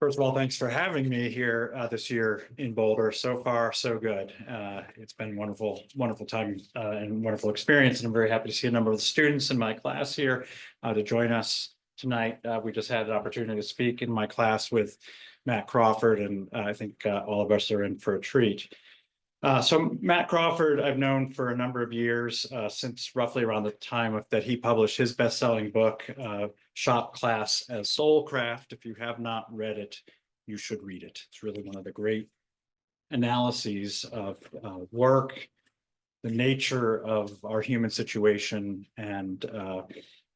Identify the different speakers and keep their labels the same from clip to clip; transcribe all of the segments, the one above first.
Speaker 1: First of all, thanks for having me here this year in Boulder. So far, so good. It's been wonderful time and wonderful experience. And I'm very happy to see a number of the students in my class here to join us tonight. We just had an opportunity to speak in my class with Matt Crawford, and I think all of us are in for a treat. So Matt Crawford, I've known for a number of years, since roughly around the time that he published his best-selling book, Shop Class as Soulcraft. If you have not read it, you should read it. It's really one of the great analyses of work, the nature of our human situation, and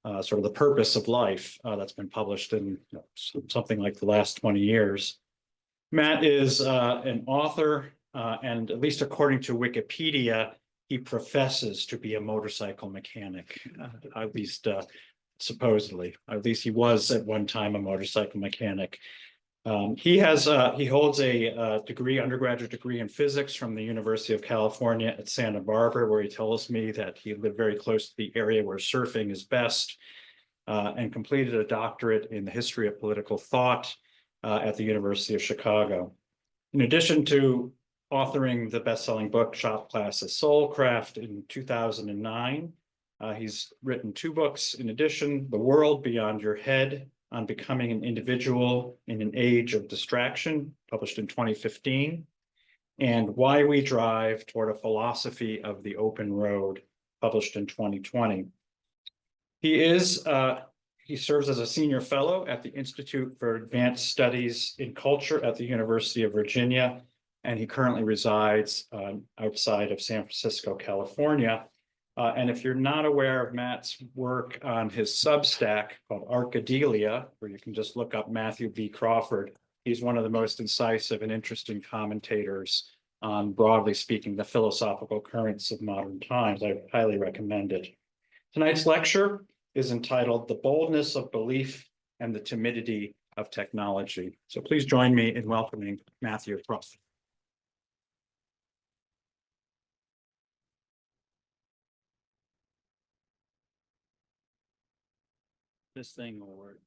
Speaker 1: sort of the purpose of life that's been published in something like the last 20 years. Matt is an author. And at least according to Wikipedia, he professes to be a motorcycle mechanic, at least supposedly. At least he was at one time a motorcycle mechanic. He holds a undergraduate degree in physics from the University of California at Santa Barbara, where he tells me that he lived very close to the area where surfing is best, and completed a doctorate in the history of political thought at the University of Chicago. In addition to authoring the best-selling book, Shop Class as Soulcraft, in 2009. He's written 2 books in addition: The World Beyond Your Head, on Becoming an Individual in an Age of Distraction, published in 2015, and Why We Drive Toward a Philosophy of the Open Road, published in 2020. He serves as a senior fellow at the Institute for Advanced Studies in Culture at the University of Virginia, and he currently resides outside of San Francisco, California. And if you're not aware of Matt's work on his Substack called Archedelia, where you can just look up Matthew B. Crawford, he's one of the most incisive and interesting commentators on, broadly speaking, the philosophical currents of modern times. I highly recommend it. Tonight's lecture is entitled The Boldness of Belief and the Timidity of Technology. So please join me in welcoming Matthew Crawford. This thing will work.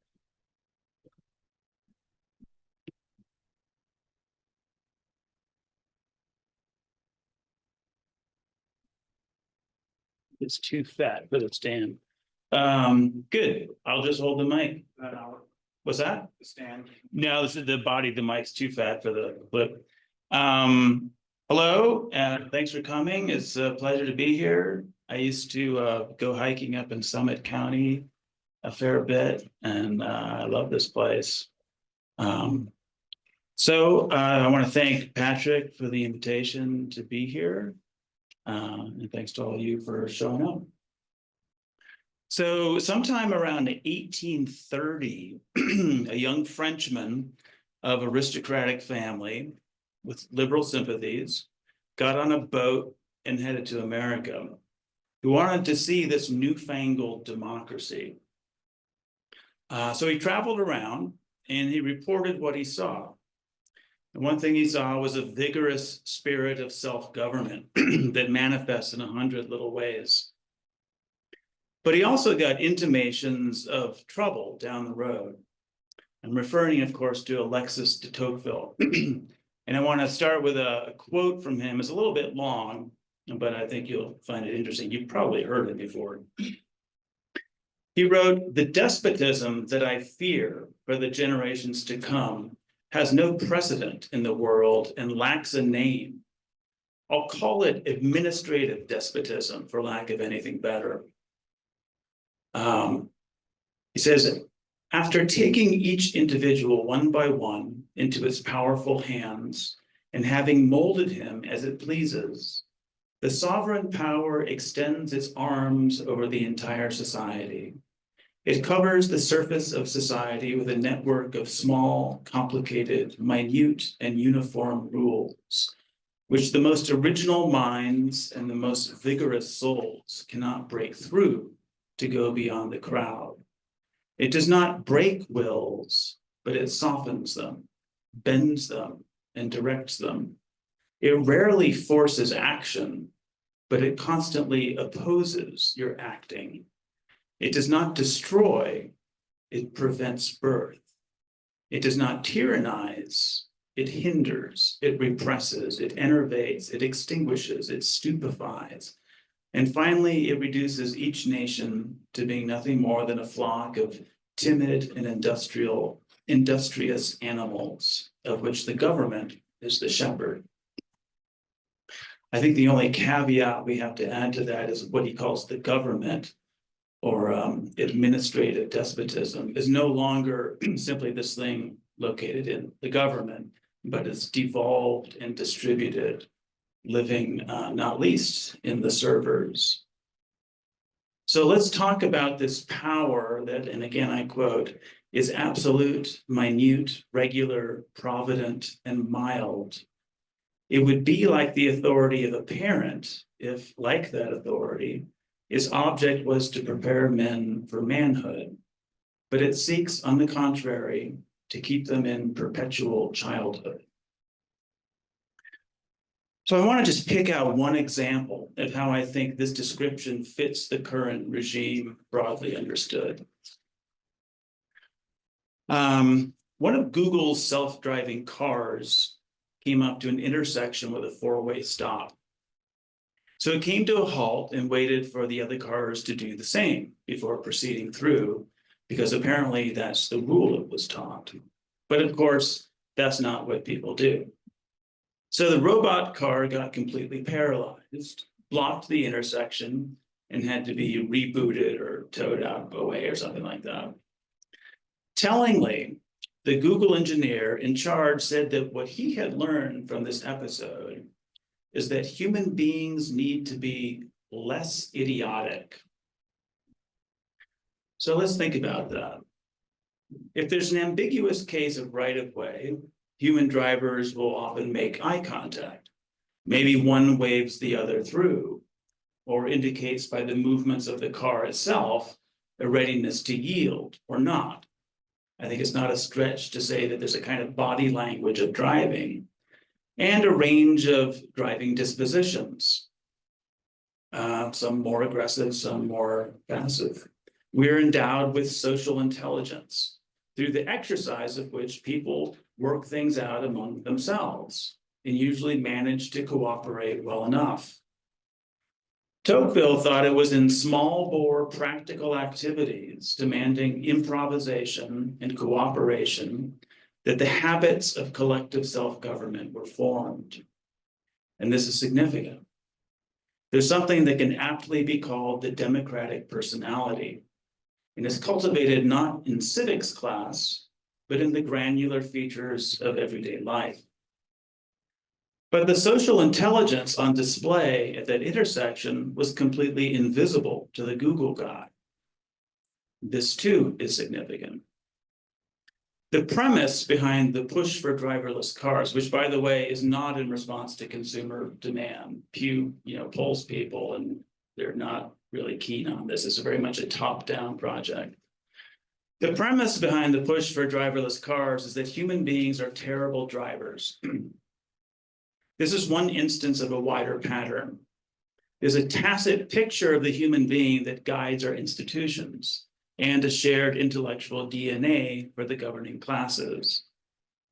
Speaker 2: It's too fat for the stand. Good. I'll just hold the mic. What's that?
Speaker 1: The stand.
Speaker 2: No, this is the body of the mic's too fat for the clip. Hello, and thanks for coming. It's a pleasure to be here. I used to go hiking up in Summit County a fair bit, and I love this place. So I want to thank Patrick for the invitation to be here. And thanks to all of you for showing up. So sometime around 1830, a young Frenchman of aristocratic family with liberal sympathies got on a boat and headed to America. He wanted to see this newfangled democracy. So he traveled around and he reported what he saw. And one thing he saw was a vigorous spirit of self-government that manifests in 100 little ways. But he also got intimations of trouble down the road. I'm referring, of course, to Alexis de Tocqueville. And I want to start with a quote from him. It's a little bit long, but I think you'll find it interesting. You've probably heard it before. He wrote, "The despotism that I fear for the generations to come has no precedent in the world and lacks a name. I'll call it administrative despotism for lack of anything better." He says, "After taking each individual one by one into its powerful hands and having molded him as it pleases, the sovereign power extends its arms over the entire society. It covers the surface of society with a network of small, complicated, minute, and uniform rules, which the most original minds and the most vigorous souls cannot break through to go beyond the crowd. It does not break wills, but it softens them, bends them, and directs them. It rarely forces action, but it constantly opposes your acting. It does not destroy, it prevents birth. It does not tyrannize, it hinders, it represses, it enervates, it extinguishes, it stupefies. And finally, it reduces each nation to being nothing more than a flock of timid and industrious animals, of which the government is the shepherd. I think the only caveat we have to add to that is what he calls the government, or administrative despotism, is no longer simply this thing located in the government, but it's devolved and distributed, living not least in the servers. So let's talk about this power that, and again I quote, is absolute, minute, regular, provident, and mild. It would be like the authority of a parent if, like that authority, its object was to prepare men for manhood, but it seeks, on the contrary, to keep them in perpetual childhood. So I want to just pick out one example of how I think this description fits the current regime broadly understood. One of Google's self-driving cars came up to an intersection with a four-way stop. So it came to a halt and waited for the other cars to do the same before proceeding through, because apparently that's the rule it was taught. But of course, that's not what people do. So the robot car got completely paralyzed, blocked the intersection, and had to be rebooted or towed out away or something like that. Tellingly, the Google engineer in charge said that what he had learned from this episode is that human beings need to be less idiotic. So let's think about that. If there's an ambiguous case of right-of-way, human drivers will often make eye contact. Maybe one waves the other through, or indicates by the movements of the car itself a readiness to yield or not. I think it's not a stretch to say that there's a kind of body language of driving and a range of driving dispositions. Some more aggressive, some more passive. We're endowed with social intelligence, through the exercise of which people work things out among themselves and usually manage to cooperate well enough. Tocqueville thought it was in small bore practical activities demanding improvisation and cooperation that the habits of collective self-government were formed. And this is significant. There's something that can aptly be called the democratic personality, and is cultivated not in civics class, but in the granular features of everyday life. But the social intelligence on display at that intersection was completely invisible to the Google guy. This too is significant. The premise behind the push for driverless cars, which by the way is not in response to consumer demand. Pew, polls people, and they're not really keen on this. It's very much a top-down project. The premise behind the push for driverless cars is that human beings are terrible drivers. This is one instance of a wider pattern. There's a tacit picture of the human being that guides our institutions and a shared intellectual DNA for the governing classes.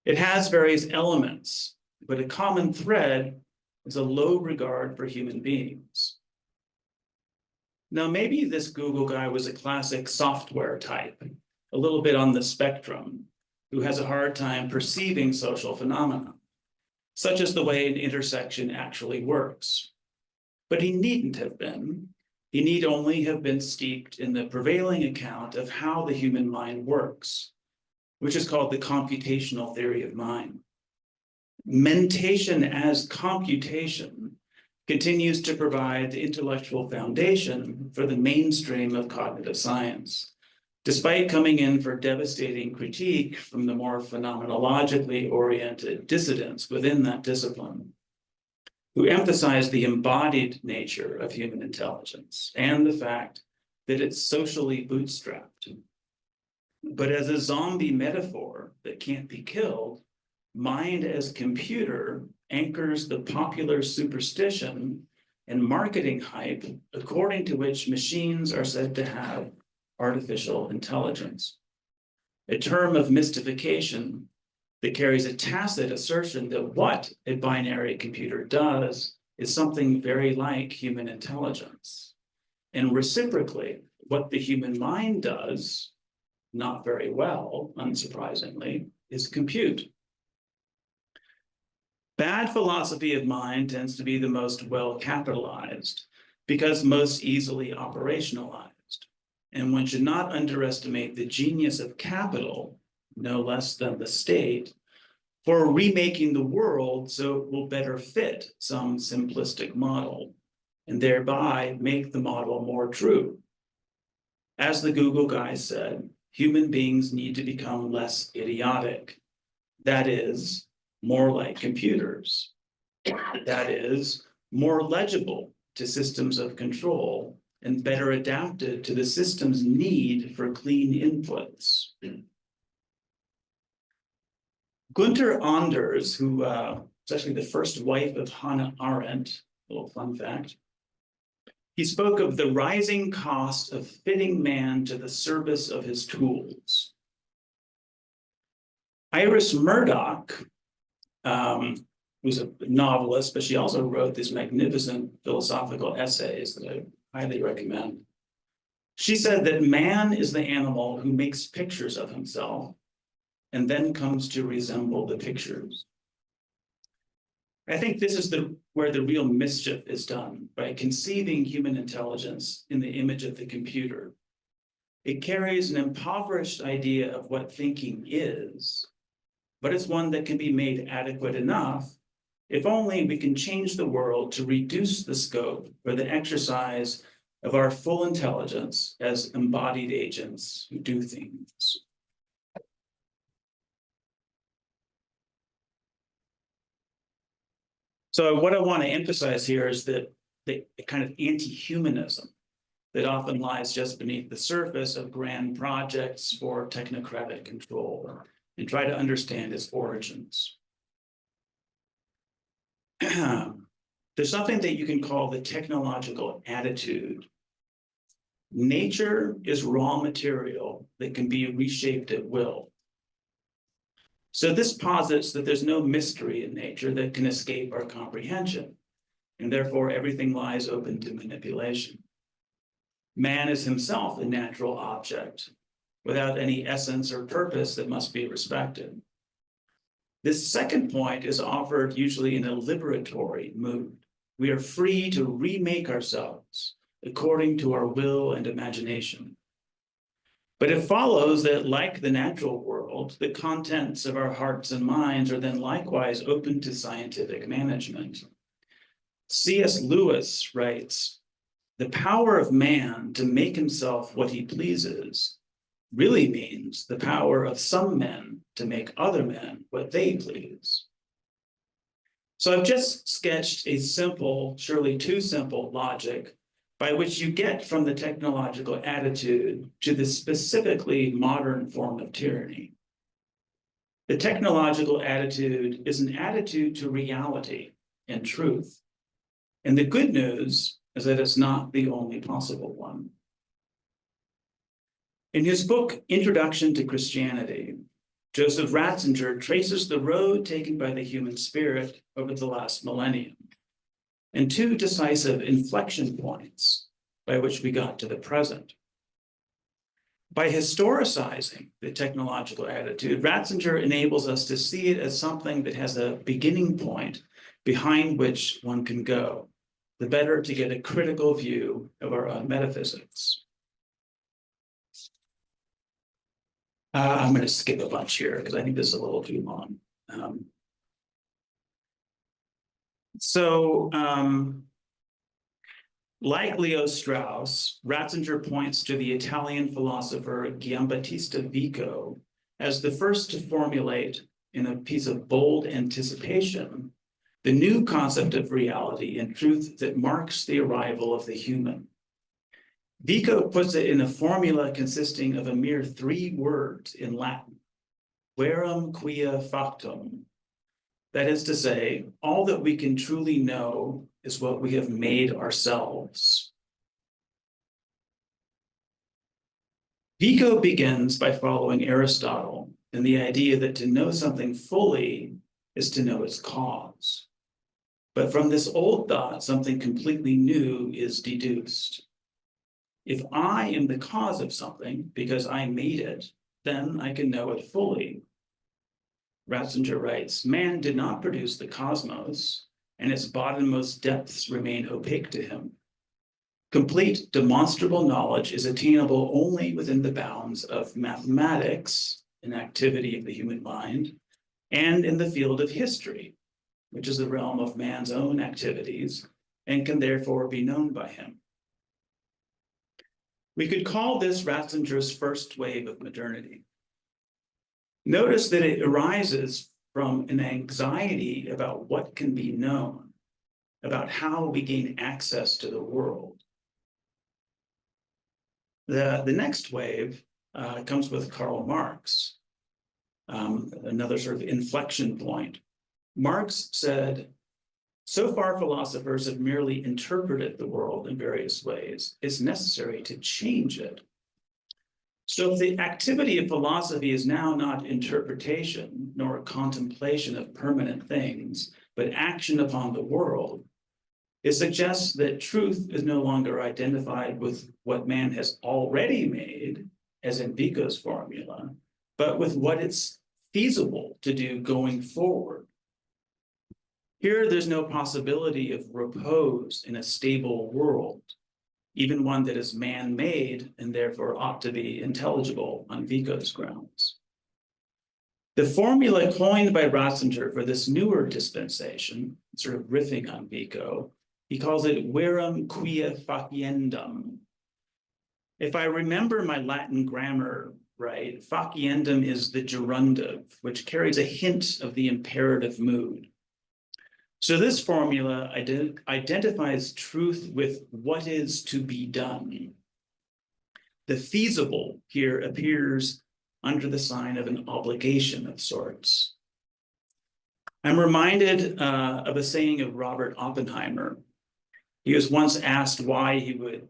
Speaker 2: It has various elements, but a common thread is a low regard for human beings. Now, maybe this Google guy was a classic software type, a little bit on the spectrum, who has a hard time perceiving social phenomena, such as the way an intersection actually works. But he needn't have been. He need only have been steeped in the prevailing account of how the human mind works, which is called the computational theory of mind. Mentation as computation continues to provide the intellectual foundation for the mainstream of cognitive science, despite coming in for devastating critique from the more phenomenologically oriented dissidents within that discipline, who emphasize the embodied nature of human intelligence and the fact that it's socially bootstrapped. But as a zombie metaphor that can't be killed, mind as computer anchors the popular superstition and marketing hype according to which machines are said to have artificial intelligence. a term of mystification that carries a tacit assertion that what a binary computer does is something very like human intelligence. And reciprocally, what the human mind does, not very well, unsurprisingly, is compute. Bad philosophy of mind tends to be the most well capitalized because most easily operationalized. And one should not underestimate the genius of capital, no less than the state, for remaking the world so it will better fit some simplistic model, and thereby make the model more true. As the Google guy said, human beings need to become less idiotic. That is, more like computers. That is, more legible to systems of control and better adapted to the system's need for clean inputs. Gunther Anders, who was actually the first wife of Hannah Arendt, a little fun fact, he spoke of the rising cost of fitting man to the service of his tools. Iris Murdoch was a novelist, but she also wrote these magnificent philosophical essays that I highly recommend. She said that man is the animal who makes pictures of himself and then comes to resemble the pictures. I think this is where the real mischief is done, by conceiving human intelligence in the image of the computer. It carries an impoverished idea of what thinking is, but it's one that can be made adequate enough if only we can change the world to reduce the scope for the exercise of our full intelligence as embodied agents who do things. So what I want to emphasize here is that the kind of anti-humanism that often lies just beneath the surface of grand projects for technocratic control, and try to understand its origins. There's something that you can call the technological attitude. Nature is raw material that can be reshaped at will. So this posits that there's no mystery in nature that can escape our comprehension, and therefore everything lies open to manipulation. Man is himself a natural object, without any essence or purpose that must be respected. This second point is offered usually in a liberatory mood. We are free to remake ourselves according to our will and imagination. But it follows that, like the natural world, the contents of our hearts and minds are then likewise open to scientific management. C.S. Lewis writes, "The power of man to make himself what he pleases really means the power of some men to make other men what they please." So I've just sketched a simple, surely too simple, logic by which you get from the technological attitude to the specifically modern form of tyranny. The technological attitude is an attitude to reality and truth. And the good news is that it's not the only possible one. In his book, Introduction to Christianity, Joseph Ratzinger traces the road taken by the human spirit over the last millennium, and two decisive inflection points by which we got to the present. By historicizing the technological attitude, Ratzinger enables us to see it as something that has a beginning point behind which one can go, the better to get a critical view of our own metaphysics. I'm going to skip a bunch here because I think this is a little too long. Like Leo Strauss, Ratzinger points to the Italian philosopher Giambattista Vico as the first to formulate, in a piece of bold anticipation, the new concept of reality and truth that marks the arrival of the human. Vico puts it in a formula consisting of a mere 3 words in Latin, verum quia factum. That is to say, all that we can truly know is what we have made ourselves. Vico begins by following Aristotle and the idea that to know something fully is to know its cause. But from this old thought, something completely new is deduced. If I am the cause of something because I made it, then I can know it fully. Ratzinger writes, man did not produce the cosmos, and its bottommost depths remain opaque to him. Complete demonstrable knowledge is attainable only within the bounds of mathematics, an activity of the human mind, and in the field of history, which is the realm of man's own activities and can therefore be known by him. We could call this Ratzinger's first wave of modernity. Notice that it arises from an anxiety about what can be known, about how we gain access to the world. The next wave comes with Karl Marx, another sort of inflection point. Marx said, so far philosophers have merely interpreted the world in various ways. It's necessary to change it. So if the activity of philosophy is now not interpretation nor contemplation of permanent things, but action upon the world, it suggests that truth is no longer identified with what man has already made, as in Vico's formula, but with what it's feasible to do going forward. Here, there's no possibility of repose in a stable world, even one that is man-made and therefore ought to be intelligible on Vico's grounds. The formula coined by Ratzinger for this newer dispensation, sort of riffing on Vico, he calls it verum quia faciendum. If I remember my Latin grammar right, faciendum is the gerundive, which carries a hint of the imperative mood. So this formula identifies truth with what is to be done. The feasible here appears under the sign of an obligation of sorts. I'm reminded of a saying of Robert Oppenheimer. He was once asked why he would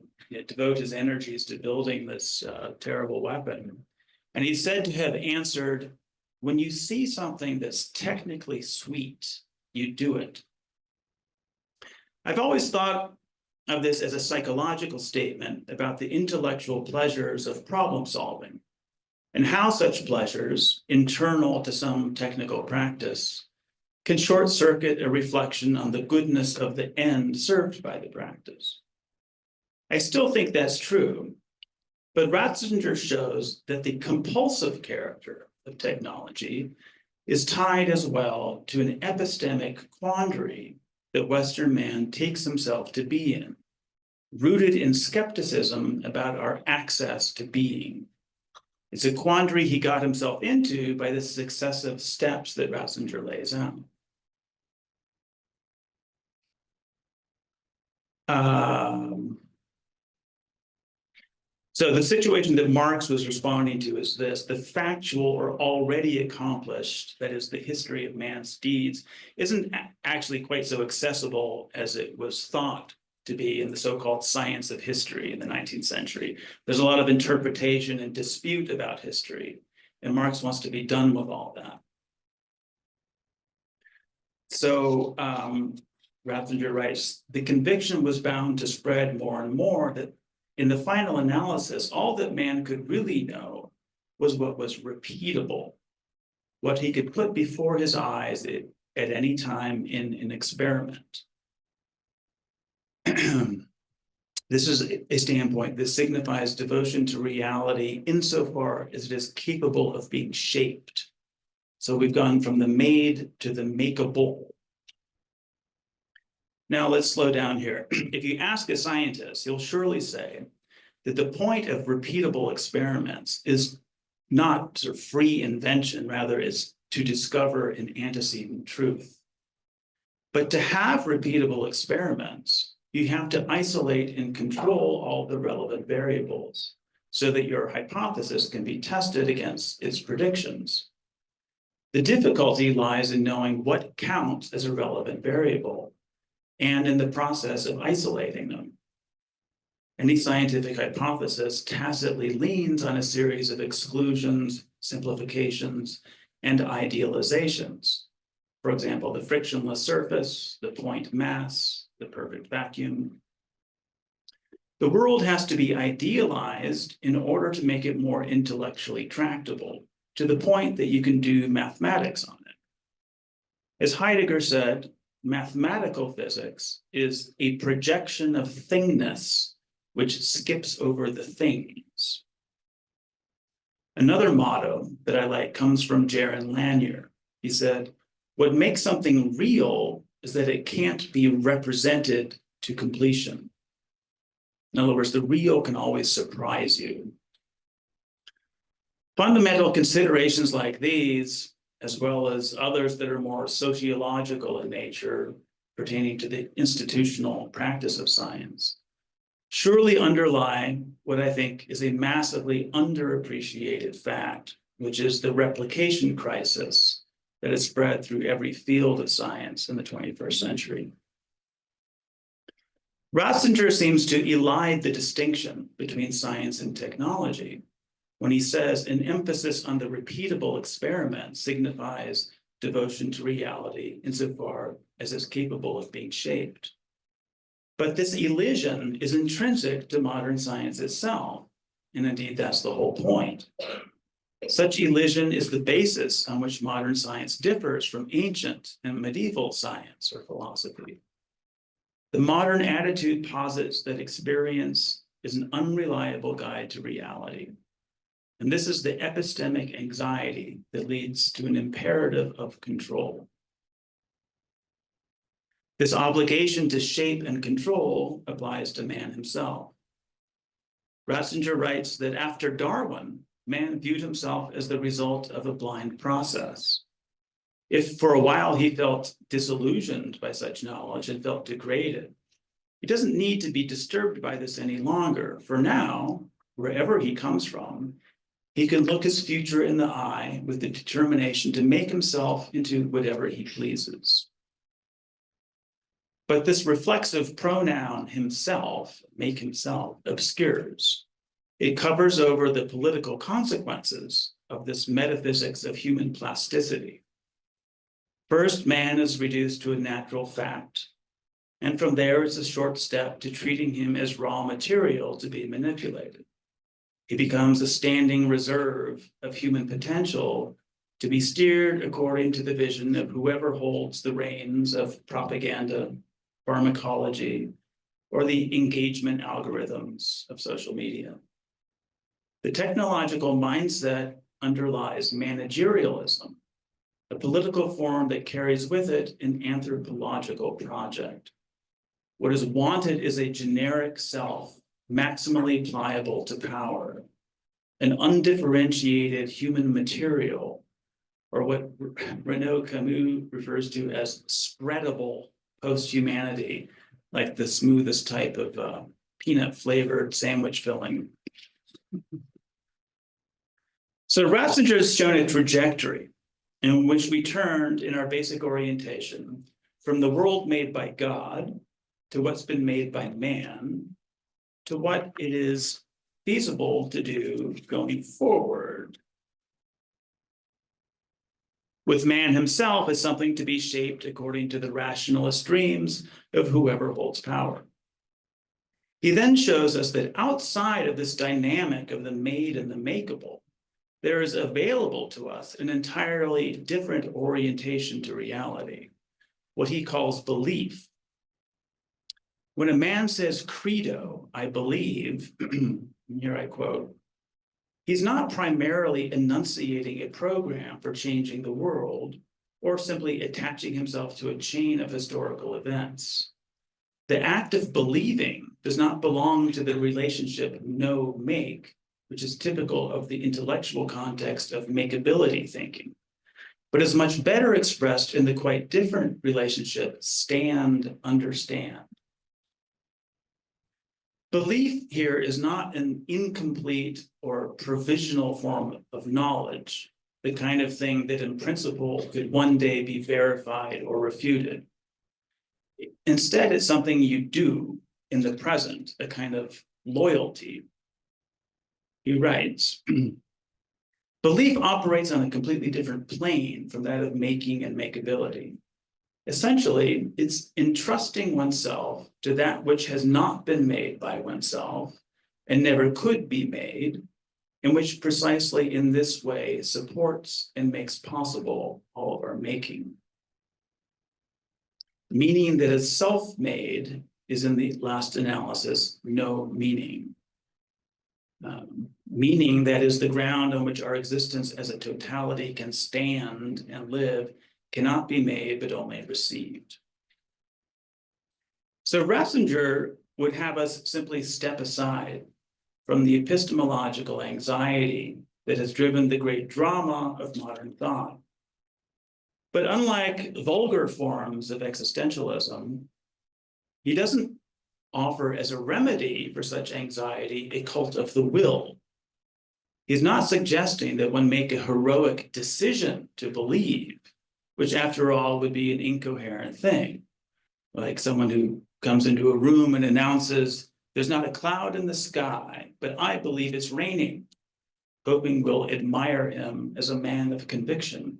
Speaker 2: devote his energies to building this terrible weapon. And he's said to have answered, when you see something that's technically sweet, you do it. I've always thought of this as a psychological statement about the intellectual pleasures of problem solving and how such pleasures, internal to some technical practice, can short circuit a reflection on the goodness of the end served by the practice. I still think that's true, but Ratzinger shows that the compulsive character of technology is tied as well to an epistemic quandary that Western man takes himself to be in, rooted in skepticism about our access to being. It's a quandary he got himself into by the successive steps that Ratzinger lays out. So the situation that Marx was responding to is this: the factual or already accomplished, that is the history of man's deeds, isn't actually quite so accessible as it was thought to be in the so-called science of history in the 19th century. There's a lot of interpretation and dispute about history, and Marx wants to be done with all that. So Ratzinger writes, the conviction was bound to spread more and more that in the final analysis, all that man could really know was what was repeatable, what he could put before his eyes at any time in an experiment. This is a standpoint that signifies devotion to reality insofar as it is capable of being shaped. So we've gone from the made to the makeable. Now let's slow down here. If you ask a scientist, he'll surely say that the point of repeatable experiments is not sort of free invention, rather it's to discover an antecedent truth. But to have repeatable experiments, you have to isolate and control all the relevant variables so that your hypothesis can be tested against its predictions. The difficulty lies in knowing what counts as a relevant variable and in the process of isolating them. Any scientific hypothesis tacitly leans on a series of exclusions, simplifications, and idealizations. For example, the frictionless surface, the point mass, the perfect vacuum. The world has to be idealized in order to make it more intellectually tractable, to the point that you can do mathematics on it. As Heidegger said, mathematical physics is a projection of thingness which skips over the things. Another motto that I like comes from Jaron Lanier. He said, "What makes something real is that it can't be represented to completion." In other words, the real can always surprise you. Fundamental considerations like these, as well as others that are more sociological in nature, pertaining to the institutional practice of science, surely underlie what I think is a massively underappreciated fact, which is the replication crisis that has spread through every field of science in the 21st century. Ratzinger seems to elide the distinction between science and technology when he says an emphasis on the repeatable experiment signifies devotion to reality insofar as it's capable of being shaped. But this elision is intrinsic to modern science itself, and indeed that's the whole point. Such elision is the basis on which modern science differs from ancient and medieval science or philosophy. The modern attitude posits that experience is an unreliable guide to reality. And this is the epistemic anxiety that leads to an imperative of control. This obligation to shape and control applies to man himself. Ratzinger writes that after Darwin, man viewed himself as the result of a blind process. If for a while he felt disillusioned by such knowledge and felt degraded, he doesn't need to be disturbed by this any longer. For now, wherever he comes from, he can look his future in the eye with the determination to make himself into whatever he pleases. But this reflexive pronoun himself, make himself, obscures. It covers over the political consequences of this metaphysics of human plasticity. First, man is reduced to a natural fact, and from there it's a short step to treating him as raw material to be manipulated. He becomes a standing reserve of human potential to be steered according to the vision of whoever holds the reins of propaganda, pharmacology, or the engagement algorithms of social media. The technological mindset underlies managerialism, a political form that carries with it an anthropological project. What is wanted is a generic self, maximally pliable to power, an undifferentiated human material, or what Renaud Camus refers to as spreadable post-humanity, like the smoothest type of peanut-flavored sandwich filling. So Ratzinger has shown a trajectory in which we turned in our basic orientation from the world made by God to what's been made by man, to what it is feasible to do going forward. With man himself as something to be shaped according to the rationalist dreams of whoever holds power. He then shows us that outside of this dynamic of the made and the makeable, there is available to us an entirely different orientation to reality, what he calls belief. When a man says credo, I believe, here I quote, he's not primarily enunciating a program for changing the world or simply attaching himself to a chain of historical events. The act of believing does not belong to the relationship know-make, which is typical of the intellectual context of makeability thinking, but is much better expressed in the quite different relationship stand-understand. Belief here is not an incomplete or provisional form of knowledge, the kind of thing that in principle could one day be verified or refuted. Instead, it's something you do in the present, a kind of loyalty. He writes, belief operates on a completely different plane from that of making and makeability. Essentially, it's entrusting oneself to that which has not been made by oneself and never could be made, and which precisely in this way supports and makes possible all of our making. Meaning that is self-made is in the last analysis, no meaning. Meaning that is the ground on which our existence as a totality can stand and live, cannot be made, but only received. So Ratzinger would have us simply step aside from the epistemological anxiety that has driven the great drama of modern thought. But unlike vulgar forms of existentialism, he doesn't offer as a remedy for such anxiety a cult of the will. He's not suggesting that one make a heroic decision to believe, which after all would be an incoherent thing. Like someone who comes into a room and announces, there's not a cloud in the sky, but I believe it's raining, hoping we'll admire him as a man of conviction.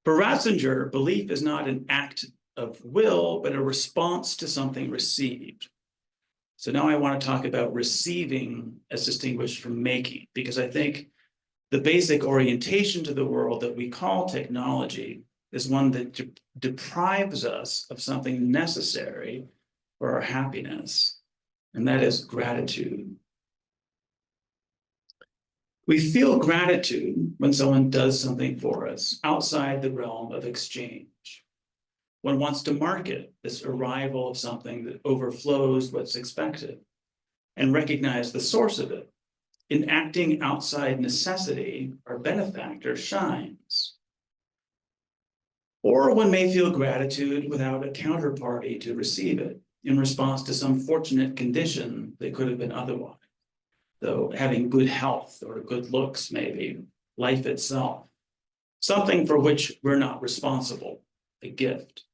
Speaker 2: For Ratzinger, belief is not an act of will, but a response to something received. So now I want to talk about receiving as distinguished from making, because I think the basic orientation to the world that we call technology is one that deprives us of something necessary for our happiness, and that is gratitude. We feel gratitude when someone does something for us outside the realm of exchange. One wants to market this arrival of something that overflows what's expected and recognize the source of it. In acting outside necessity, our benefactor shines. Or one may feel gratitude without a counterparty to receive it in response to some fortunate condition that could have been otherwise. Though having good health or good looks, maybe life itself, something for which we're not responsible, a gift.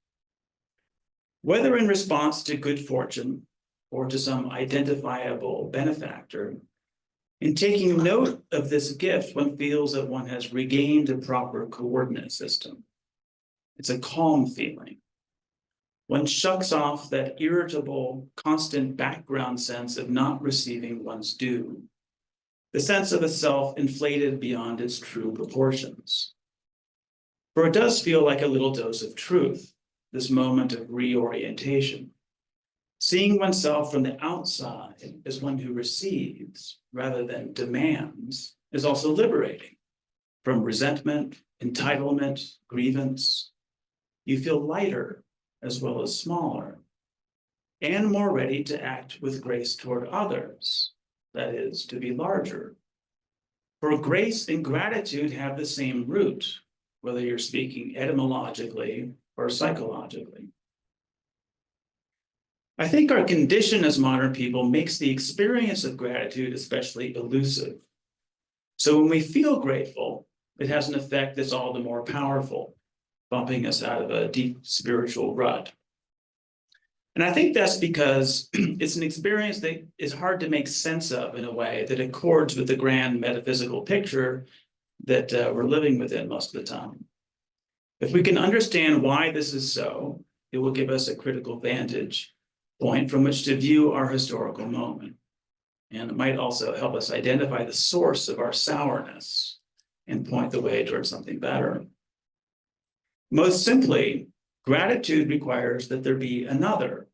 Speaker 2: Whether in response to good fortune or to some identifiable benefactor, in taking note of this gift, one feels that one has regained a proper coordinate system. It's a calm feeling. One shucks off that irritable, constant background sense of not receiving one's due, the sense of a self inflated beyond its true proportions. For it does feel like a little dose of truth, this moment of reorientation. Seeing oneself from the outside as one who receives rather than demands is also liberating from resentment, entitlement, grievance. You feel lighter as well as smaller and more ready to act with grace toward others, that is, to be larger. For grace and gratitude have the same root, whether you're speaking etymologically or psychologically. I think our condition as modern people makes the experience of gratitude especially elusive. So when we feel grateful, it has an effect that's all the more powerful, bumping us out of a deep spiritual rut. And I think that's because it's an experience that is hard to make sense of in a way that accords with the grand metaphysical picture that we're living within most of the time. If we can understand why this is so, it will give us a critical vantage point from which to view our historical moment. And it might also help us identify the source of our sourness and point the way towards something better. Most simply, gratitude requires that there be another,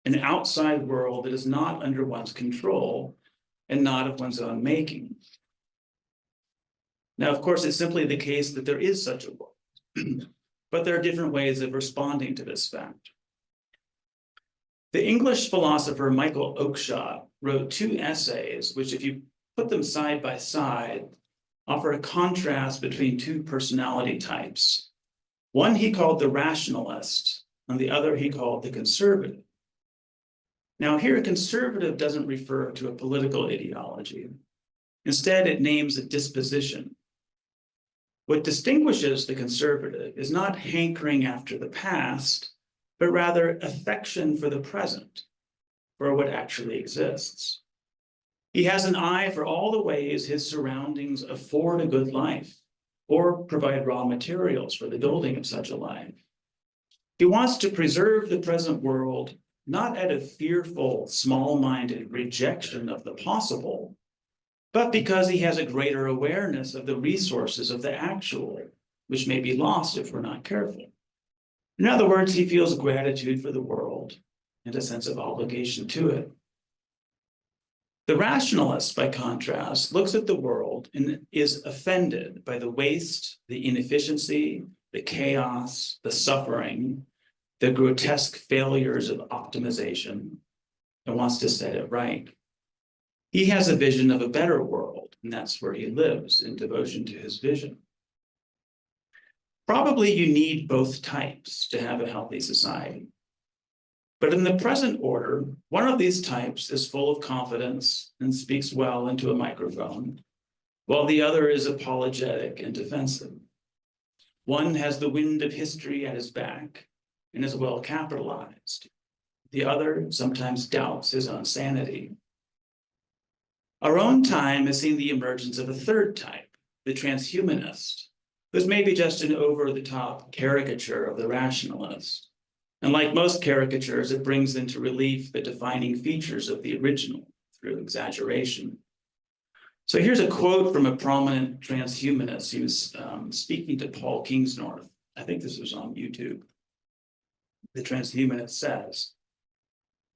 Speaker 2: an outside world that is not under one's control and not of one's own making. Now, of course, it's simply the case that there is such a world, but there are different ways of responding to this fact. The English philosopher Michael Oakeshott wrote 2 essays, which if you put them side by side, offer a contrast between 2 personality types. One he called the rationalist, and the other he called the conservative. Now here, a conservative doesn't refer to a political ideology. Instead, it names a disposition. What distinguishes the conservative is not hankering after the past, but rather affection for the present, for what actually exists. He has an eye for all the ways his surroundings afford a good life or provide raw materials for the building of such a life. He wants to preserve the present world not out of fearful, small-minded rejection of the possible, but because he has a greater awareness of the resources of the actual, which may be lost if we're not careful. In other words, he feels gratitude for the world and a sense of obligation to it. The rationalist, by contrast, looks at the world and is offended by the waste, the inefficiency, the chaos, the suffering, the grotesque failures of optimization, and wants to set it right. He has a vision of a better world, and that's where he lives in devotion to his vision. Probably you need both types to have a healthy society. But in the present order, one of these types is full of confidence and speaks well into a microphone, while the other is apologetic and defensive. One has the wind of history at his back and is well capitalized. The other sometimes doubts his own sanity. Our own time has seen the emergence of a third type, the transhumanist, who's maybe just an over-the-top caricature of the rationalist. And like most caricatures, it brings into relief the defining features of the original through exaggeration. So here's a quote from a prominent transhumanist. He was speaking to Paul Kingsnorth. I think this was on YouTube. The transhumanist says,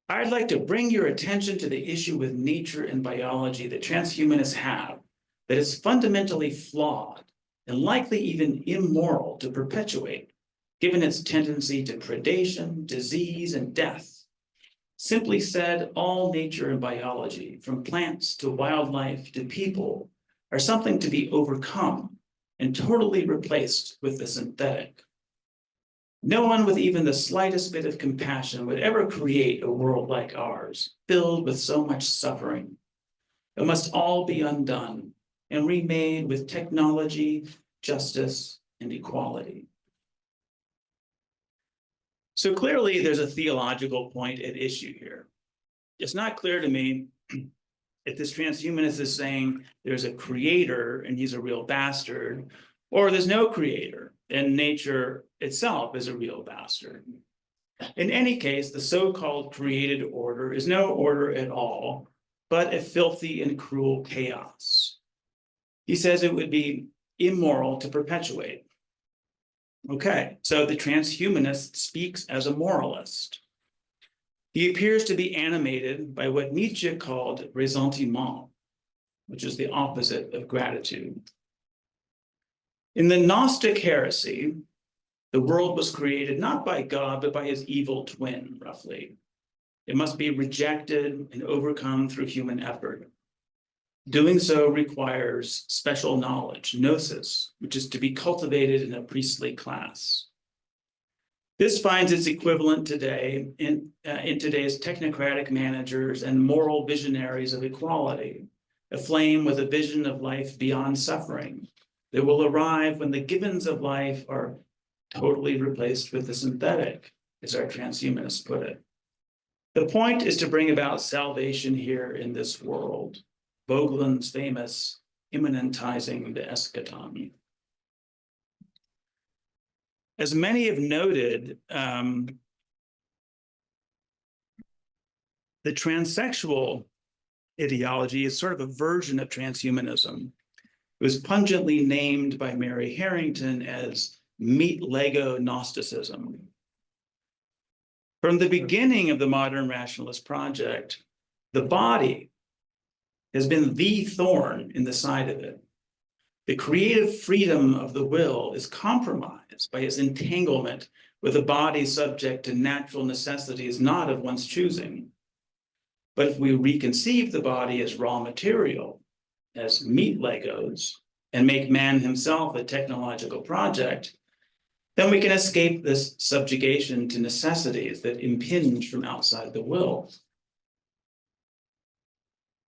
Speaker 2: "I'd like to bring your attention to the issue with nature and biology that transhumanists have that is fundamentally flawed and likely even immoral to perpetuate, given its tendency to predation, disease, and death. Simply said, all nature and biology, from plants to wildlife to people, are something to be overcome and totally replaced with the synthetic. No one with even the slightest bit of compassion would ever create a world like ours, filled with so much suffering. It must all be undone and remade with technology, justice, and equality." So clearly there's a theological point at issue here. It's not clear to me if this transhumanist is saying there's a creator and he's a real bastard, or there's no creator and nature itself is a real bastard. In any case, the so-called created order is no order at all, but a filthy and cruel chaos. He says it would be immoral to perpetuate. Okay, so the transhumanist speaks as a moralist. He appears to be animated by what Nietzsche called ressentiment, which is the opposite of gratitude. In the Gnostic heresy, the world was created not by God, but by his evil twin, roughly. It must be rejected and overcome through human effort. Doing so requires special knowledge, gnosis, which is to be cultivated in a priestly class. This finds its equivalent today in today's technocratic managers and moral visionaries of equality, aflame with a vision of life beyond suffering that will arrive when the givens of life are totally replaced with the synthetic, as our transhumanists put it. The point is to bring about salvation here in this world. Vogelin's famous immanentizing the eschaton. As many have noted, the transsexual ideology is sort of a version of transhumanism. It was pungently named by Mary Harrington as meat Lego Gnosticism. From the beginning of the modern rationalist project, the body has been the thorn in the side of it. The creative freedom of the will is compromised by its entanglement with a body subject to natural necessities not of one's choosing. But if we reconceive the body as raw material, as meat Legos, and make man himself a technological project, then we can escape this subjugation to necessities that impinge from outside the will.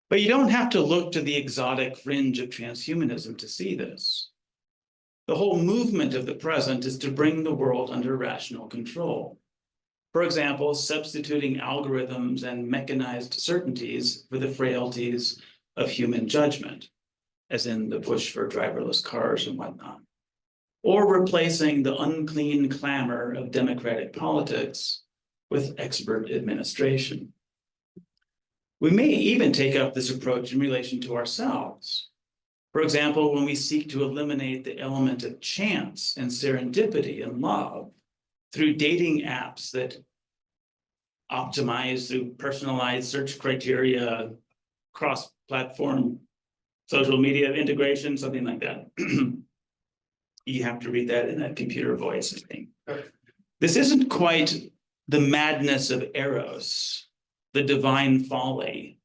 Speaker 2: But you don't have to look to the exotic fringe of transhumanism to see this. The whole movement of the present is to bring the world under rational control. For example, substituting algorithms and mechanized certainties for the frailties of human judgment, as in the push for driverless cars and whatnot, or replacing the unclean clamor of democratic politics with expert administration. We may even take up this approach in relation to ourselves. For example, when we seek to eliminate the element of chance and serendipity in love through dating apps that optimize through personalized search criteria, cross-platform social media integration, something like that. You have to read that in a computer voice, I think. This isn't quite the madness of Eros, the divine folly,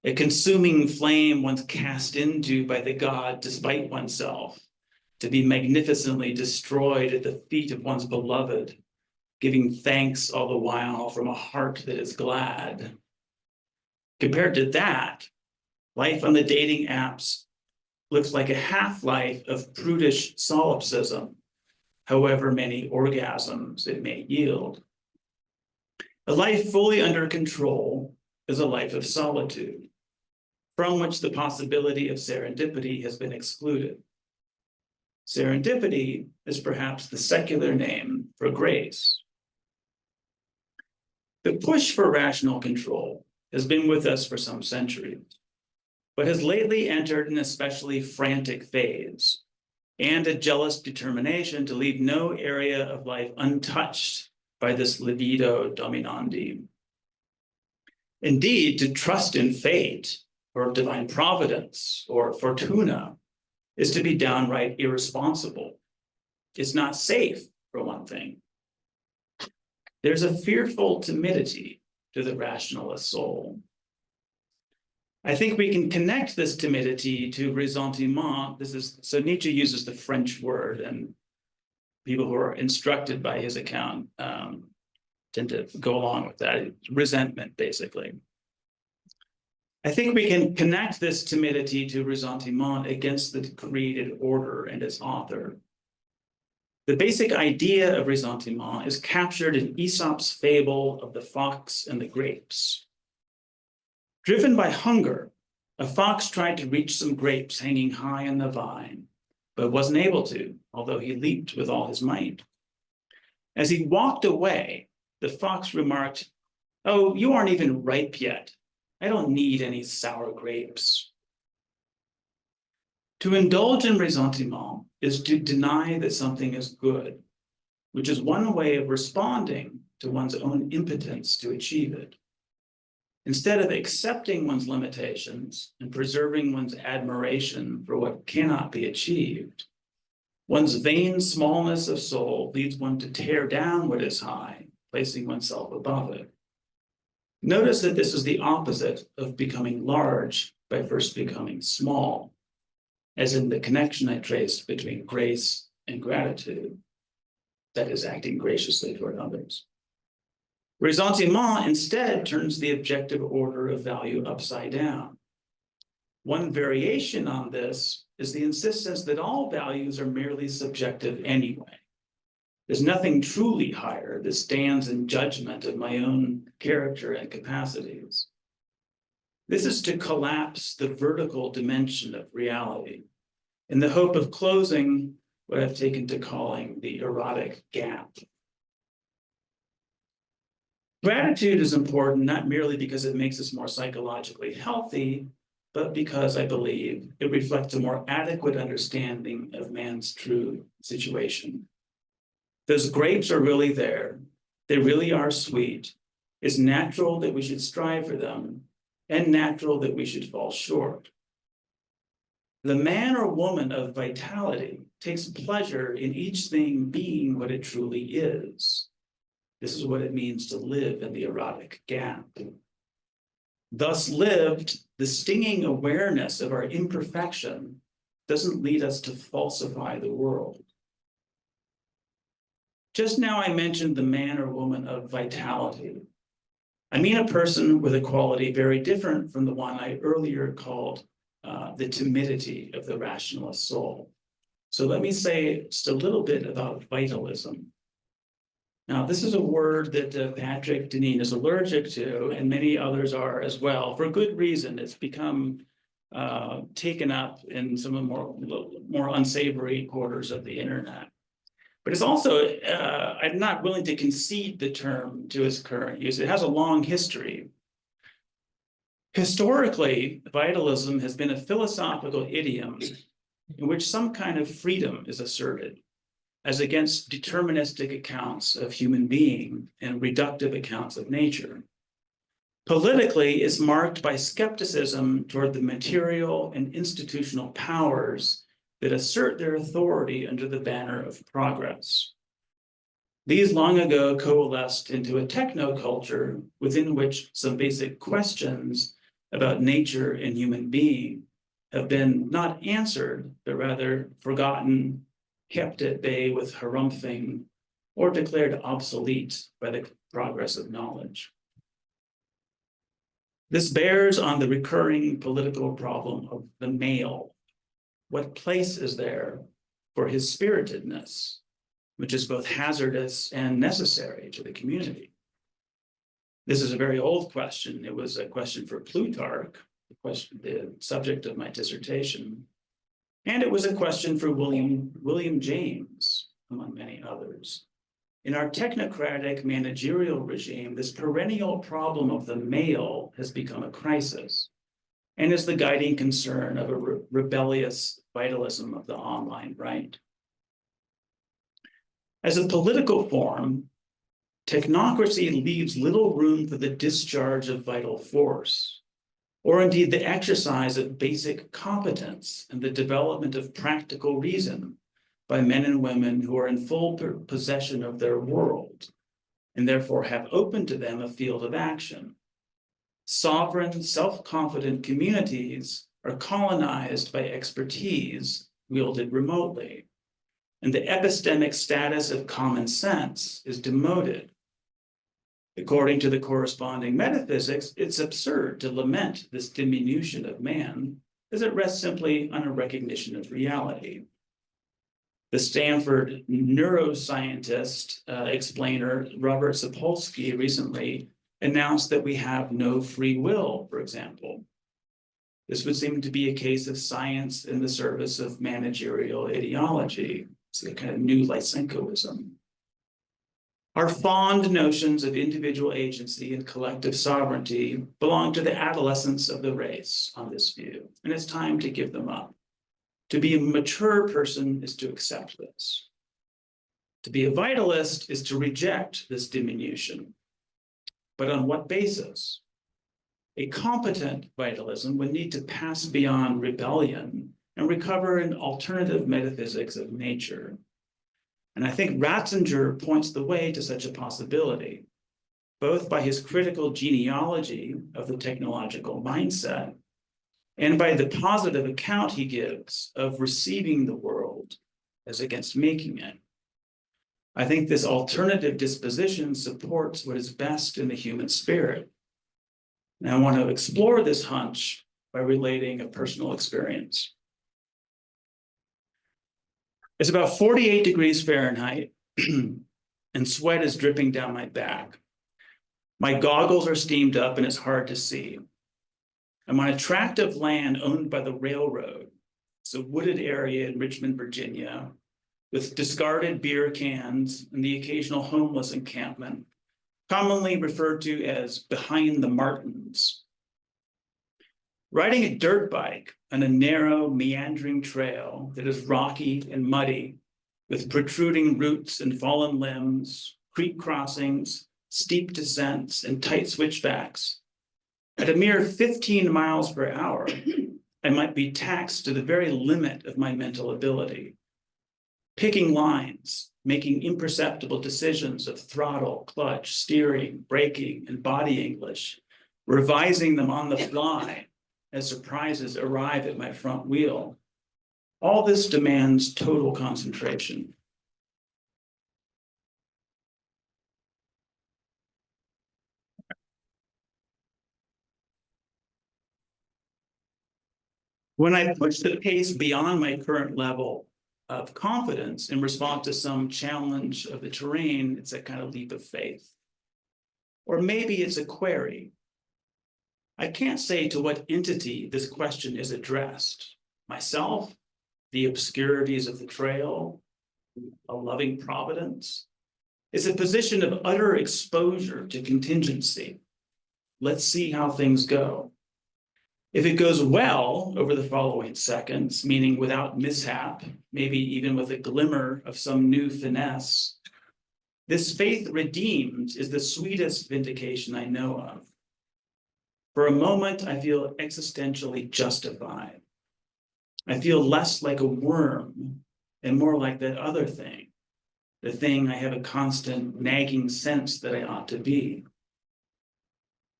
Speaker 2: a consuming flame once cast into by the god despite oneself, to be magnificently destroyed at the feet of one's beloved, giving thanks all the while from a heart that is glad. Compared to that, life on the dating apps looks like a half-life of prudish solipsism, however many orgasms it may yield. A life fully under control is a life of solitude, from which the possibility of serendipity has been excluded. Serendipity is perhaps the secular name for grace. The push for rational control has been with us for some centuries, but has lately entered an especially frantic phase and a jealous determination to leave no area of life untouched by this libido dominandi. Indeed, to trust in fate or divine providence or fortuna is to be downright irresponsible. It's not safe, for one thing. There's a fearful timidity to the rationalist soul. I think we can connect this timidity to ressentiment. So Nietzsche uses the French word, and people who are instructed by his account tend to go along with that. It's resentment, basically. I think we can connect this timidity to ressentiment against the created order and its author. The basic idea of ressentiment is captured in Aesop's fable of the fox and the grapes. Driven by hunger, a fox tried to reach some grapes hanging high on the vine, but wasn't able to, although he leaped with all his might. As he walked away, the fox remarked, "Oh, you aren't even ripe yet. I don't need any sour grapes." To indulge in ressentiment is to deny that something is good, which is one way of responding to one's own impotence to achieve it. Instead of accepting one's limitations and preserving one's admiration for what cannot be achieved, one's vain smallness of soul leads one to tear down what is high, placing oneself above it. Notice that this is the opposite of becoming large by first becoming small, as in the connection I traced between grace and gratitude, that is, acting graciously toward others. Ressentiment instead turns the objective order of value upside down. One variation on this is the insistence that all values are merely subjective anyway. There's nothing truly higher that stands in judgment of my own character and capacities. This is to collapse the vertical dimension of reality in the hope of closing what I've taken to calling the erotic gap. Gratitude is important not merely because it makes us more psychologically healthy, but because I believe it reflects a more adequate understanding of man's true situation. Those grapes are really there. They really are sweet. It's natural that we should strive for them, and natural that we should fall short. The man or woman of vitality takes pleasure in each thing being what it truly is. This is what it means to live in the erotic gap. Thus lived, the stinging awareness of our imperfection doesn't lead us to falsify the world. Just now I mentioned the man or woman of vitality. I mean a person with a quality very different from the one I earlier called the timidity of the rationalist soul. So let me say just a little bit about vitalism. Now, this is a word that Patrick Deneen is allergic to, and many others are as well, for good reason. It's become taken up in some of the more unsavory quarters of the internet. But it's also, I'm not willing to concede the term to its current use. It has a long history. Historically, vitalism has been a philosophical idiom in which some kind of freedom is asserted, as against deterministic accounts of human being and reductive accounts of nature. Politically, it's marked by skepticism toward the material and institutional powers that assert their authority under the banner of progress. These long ago coalesced into a technoculture within which some basic questions about nature and human being have been not answered, but rather forgotten, kept at bay with harumphing, or declared obsolete by the progress of knowledge. This bears on the recurring political problem of the male. What place is there for his spiritedness, which is both hazardous and necessary to the community? This is a very old question. It was a question for Plutarch, the subject of my dissertation. And it was a question for William James, among many others. In our technocratic managerial regime, this perennial problem of the male has become a crisis and is the guiding concern of a rebellious vitalism of the online right. As a political form, technocracy leaves little room for the discharge of vital force, or indeed the exercise of basic competence and the development of practical reason by men and women who are in full possession of their world, and therefore have open to them a field of action. Sovereign, self-confident communities are colonized by expertise wielded remotely, and the epistemic status of common sense is demoted. According to the corresponding metaphysics, it's absurd to lament this diminution of man, as it rests simply on a recognition of reality. The Stanford neuroscientist explainer Robert Sapolsky recently announced that we have no free will, for example. This would seem to be a case of science in the service of managerial ideology. It's a kind of new Lysenkoism. Our fond notions of individual agency and collective sovereignty belong to the adolescence of the race on this view, and it's time to give them up. To be a mature person is to accept this. To be a vitalist is to reject this diminution. But on what basis? A competent vitalism would need to pass beyond rebellion and recover an alternative metaphysics of nature. And I think Ratzinger points the way to such a possibility, both by his critical genealogy of the technological mindset and by the positive account he gives of receiving the world as against making it. I think this alternative disposition supports what is best in the human spirit. And I want to explore this hunch by relating a personal experience. It's about 48 degrees Fahrenheit and sweat is dripping down my back. My goggles are steamed up and it's hard to see. I'm on a tract of land owned by the railroad. It's a wooded area in Richmond, Virginia, with discarded beer cans and the occasional homeless encampment, commonly referred to as behind the Martins. Riding a dirt bike on a narrow, meandering trail that is rocky and muddy, with protruding roots and fallen limbs, creek crossings, steep descents, and tight switchbacks. At a mere 15 miles per hour, I might be taxed to the very limit of my mental ability. Picking lines, making imperceptible decisions of throttle, clutch, steering, braking, and body English, revising them on the fly as surprises arrive at my front wheel. All this demands total concentration. When I push the pace beyond my current level, of confidence in response to some challenge of the terrain. It's a kind of leap of faith. Or maybe it's a query. I can't say to what entity this question is addressed. Myself, the obscurities of the trail, a loving providence. It's a position of utter exposure to contingency. Let's see how things go. If it goes well over the following seconds, meaning without mishap, maybe even with a glimmer of some new finesse, this faith redeemed is the sweetest vindication I know of. For a moment, I feel existentially justified. I feel less like a worm and more like that other thing, the thing I have a constant nagging sense that I ought to be.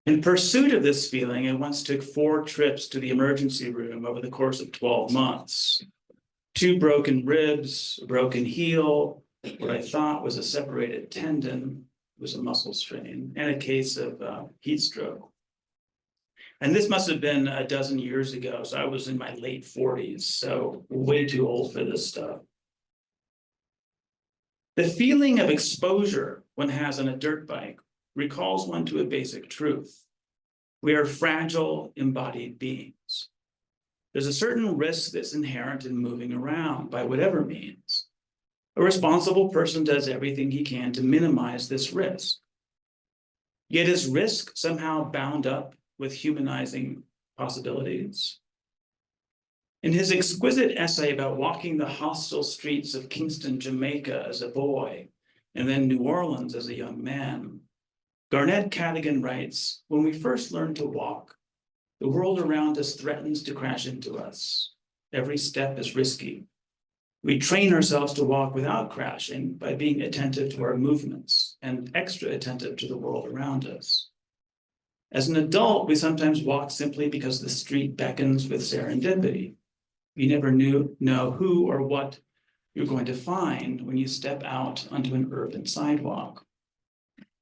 Speaker 2: In pursuit of this feeling, I once took 4 trips to the emergency room over the course of 12 months. 2 broken ribs, a broken heel, what I thought was a separated tendon, was a muscle strain, and a case of heat stroke. And this must have been a dozen years ago, so I was in my late 40s, so way too old for this stuff. The feeling of exposure one has on a dirt bike recalls one to a basic truth. We are fragile, embodied beings. There's a certain risk that's inherent in moving around by whatever means. A responsible person does everything he can to minimize this risk. Yet is risk somehow bound up with humanizing possibilities? In his exquisite essay about walking the hostile streets of Kingston, Jamaica as a boy, and then New Orleans as a young man, Garnett Cadogan writes, when we first learn to walk, the world around us threatens to crash into us. Every step is risky. We train ourselves to walk without crashing by being attentive to our movements and extra attentive to the world around us. As an adult, we sometimes walk simply because the street beckons with serendipity. You never know who or what you're going to find when you step out onto an urban sidewalk.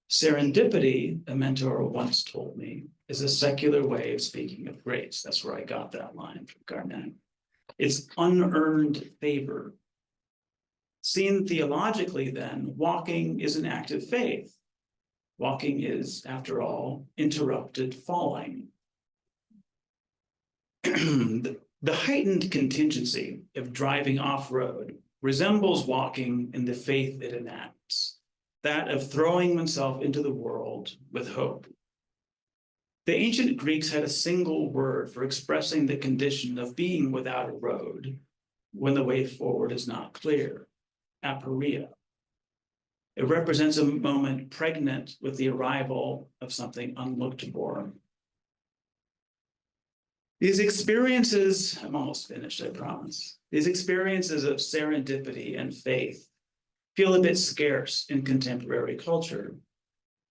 Speaker 2: Serendipity, a mentor once told me, is a secular way of speaking of grace. That's where I got that line from Garnett. It's unearned favor. Seen theologically, then, walking is an act of faith. Walking is, after all, interrupted falling. The heightened contingency of driving off-road resembles walking in the faith it enacts, that of throwing oneself into the world with hope. The ancient Greeks had a single word for expressing the condition of being without a road when the way forward is not clear: aporia. It represents a moment pregnant with the arrival of something unlooked for. These experiences, I'm almost finished, I promise. These experiences of serendipity and faith feel a bit scarce in contemporary culture,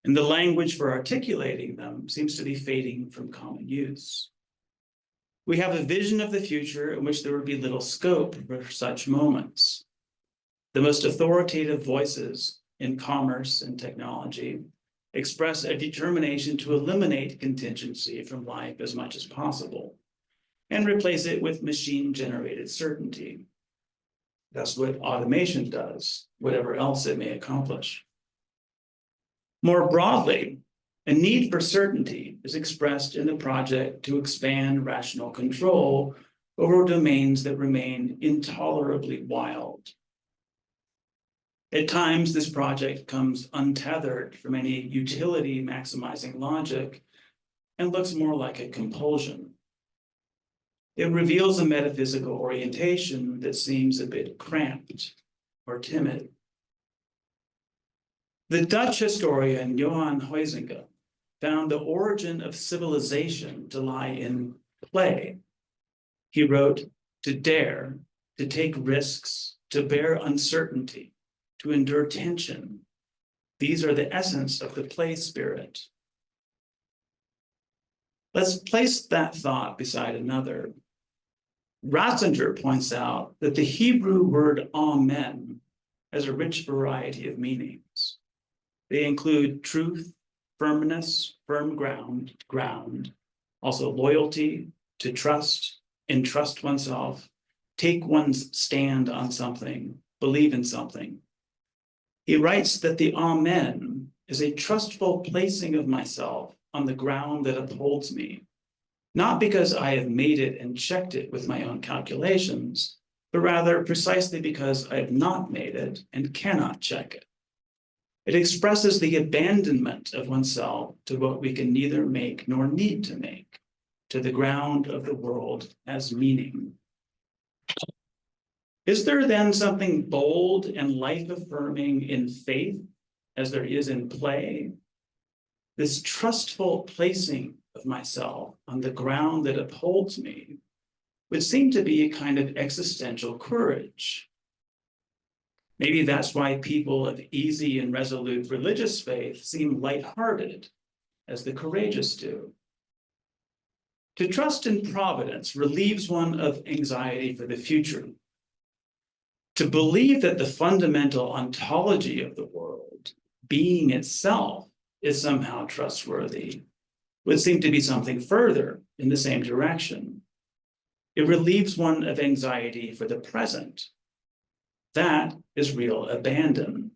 Speaker 2: and the language for articulating them seems to be fading from common use. We have a vision of the future in which there would be little scope for such moments. The most authoritative voices in commerce and technology express a determination to eliminate contingency from life as much as possible and replace it with machine-generated certainty. That's what automation does, whatever else it may accomplish. More broadly, a need for certainty is expressed in the project to expand rational control over domains that remain intolerably wild. At times, this project comes untethered from any utility-maximizing logic and looks more like a compulsion. It reveals a metaphysical orientation that seems a bit cramped or timid. The Dutch historian Johan Huizinga found the origin of civilization to lie in play. He wrote, to dare, to take risks, to bear uncertainty, to endure tension. These are the essence of the play spirit. Let's place that thought beside another. Ratzinger points out that the Hebrew word amen has a rich variety of meanings. They include truth, firmness, firm ground, also loyalty, to trust, entrust oneself, take one's stand on something, believe in something. He writes that the Amen is a trustful placing of myself on the ground that upholds me, not because I have made it and checked it with my own calculations, but rather precisely because I have not made it and cannot check it. It expresses the abandonment of oneself to what we can neither make nor need to make, to the ground of the world as meaning. Is there then something bold and life-affirming in faith as there is in play? This trustful placing of myself on the ground that upholds me would seem to be a kind of existential courage. Maybe that's why people of easy and resolute religious faith seem lighthearted, as the courageous do. To trust in providence relieves one of anxiety for the future. To believe that the fundamental ontology of the world, being itself, is somehow trustworthy would seem to be something further in the same direction. It relieves one of anxiety for the present. That is real abandon.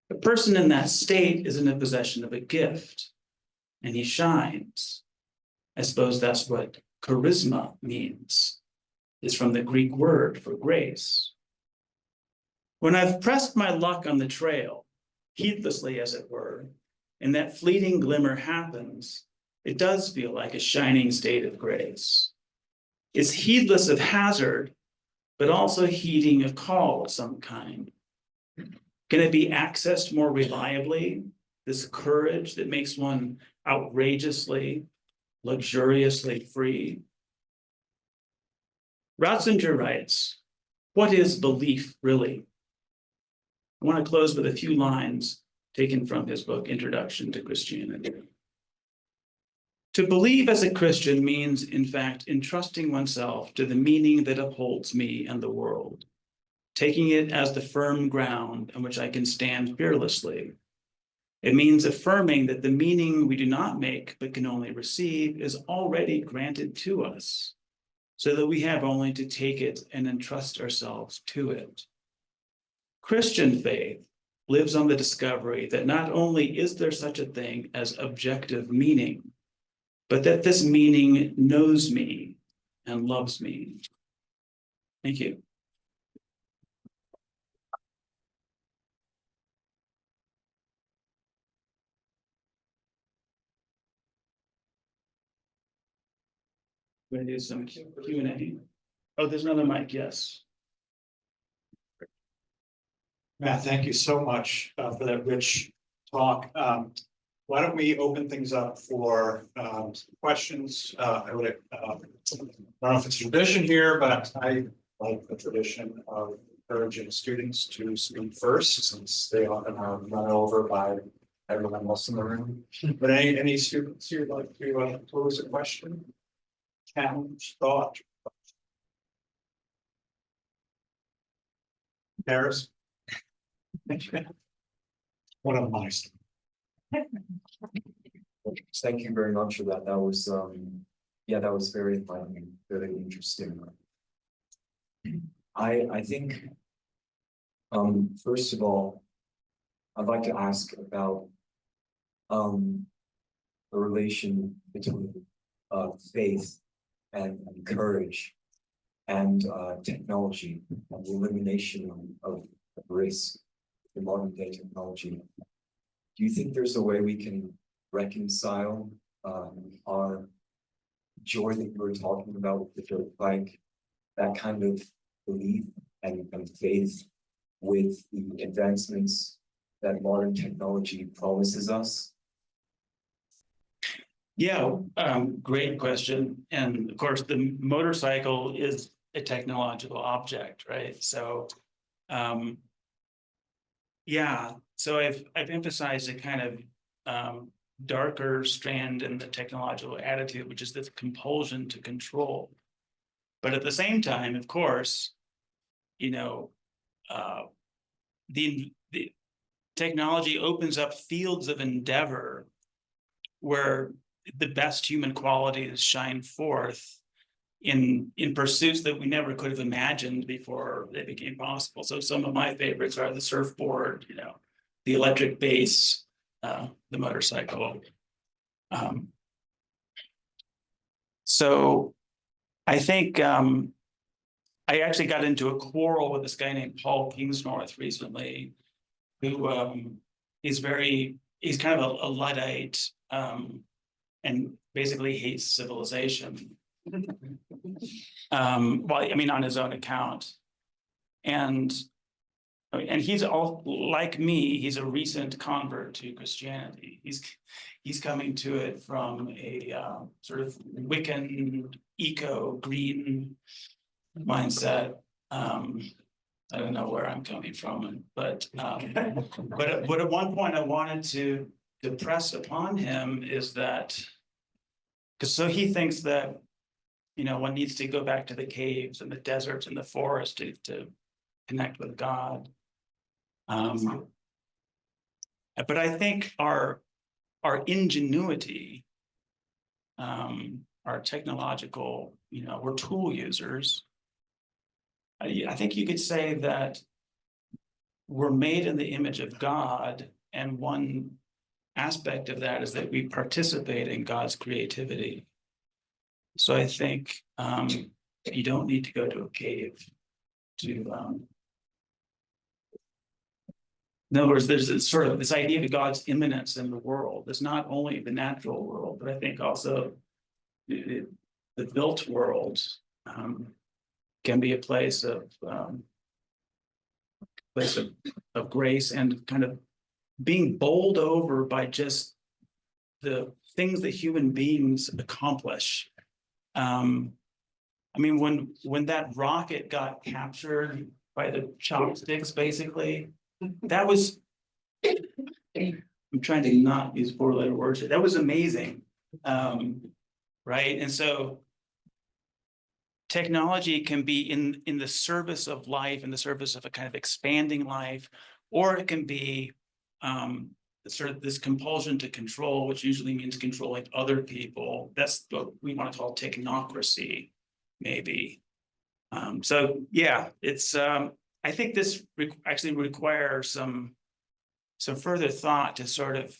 Speaker 2: A person in that state is in the possession of a gift, and he shines. I suppose that's what charisma means. It's from the Greek word for grace. When I've pressed my luck on the trail, heedlessly as it were, and that fleeting glimmer happens, it does feel like a shining state of grace. It's heedless of hazard, but also heeding a call of some kind. Can it be accessed more reliably, this courage that makes one outrageously, luxuriously free? Ratzinger writes, "What is belief really?" I want to close with a few lines taken from his book, Introduction to Christianity. To believe as a Christian means, in fact, entrusting oneself to the meaning that upholds me and the world, taking it as the firm ground on which I can stand fearlessly. It means affirming that the meaning we do not make but can only receive is already granted to us, so that we have only to take it and entrust ourselves to it. Christian faith lives on the discovery that not only is there such a thing as objective meaning, but that this meaning knows me and loves me. Thank you. We're gonna do some Q&A. Oh, there's another mic, yes.
Speaker 1: Matt, thank you so much for that rich talk. Why don't we open things up for questions? I don't know if it's tradition here, but I like the tradition of encouraging students to speak first, since they often are run over by everyone else in the room. But any students who'd like to pose a question, challenge, thought? Paris? One of my students.
Speaker 3: Thank you very much for that. That was yeah, that was very enlightening, very interesting. I think first of all, I'd like to ask about the relation between faith and courage and technology and the elimination of risk in modern day technology. Do you think there's a way we can reconcile our joy that you were talking about with the like that kind of belief and faith with the advancements that modern technology promises us?
Speaker 2: Yeah, great question. And of course, the motorcycle is a technological object, right? So, yeah, so I've emphasized a kind of darker strand in the technological attitude, which is this compulsion to control. But at the same time, of course, you know, the technology opens up fields of endeavor where the best human qualities shine forth in pursuits that we never could have imagined before they became possible. So some of my favorites are the surfboard, you know, the electric bass, the motorcycle. So I think I actually got into a quarrel with this guy named Paul Kingsnorth recently, who he's kind of a Luddite, and basically hates civilization. Well, I mean, on his own account. And he's all like me, he's a recent convert to Christianity. He's coming to it from a sort of Wiccan, eco-green mindset. I don't know where I'm coming from, but at one point I wanted to press upon him is that, because so he thinks that, you know, one needs to go back to the caves and the deserts and the forest to connect with God. But I think our ingenuity, our technological, you know, we're tool users. I think you could say that we're made in the image of God, and one aspect of that is that we participate in God's creativity. So I think you don't need to go to a cave to. In other words, there's this idea of God's immanence in the world. It's not only the natural world, but I think also the built world can be a place of grace and kind of being bowled over by just the things that human beings accomplish. I mean, when that rocket got captured by the chopsticks, basically, that was, I'm trying to not use four-letter words here. That was amazing, right? And so technology can be in the service of life, in the service of a kind of expanding life, or it can be sort of this compulsion to control, which usually means controlling other people. That's what we want to call technocracy, maybe. So yeah, it's I think this actually requires some further thought to sort of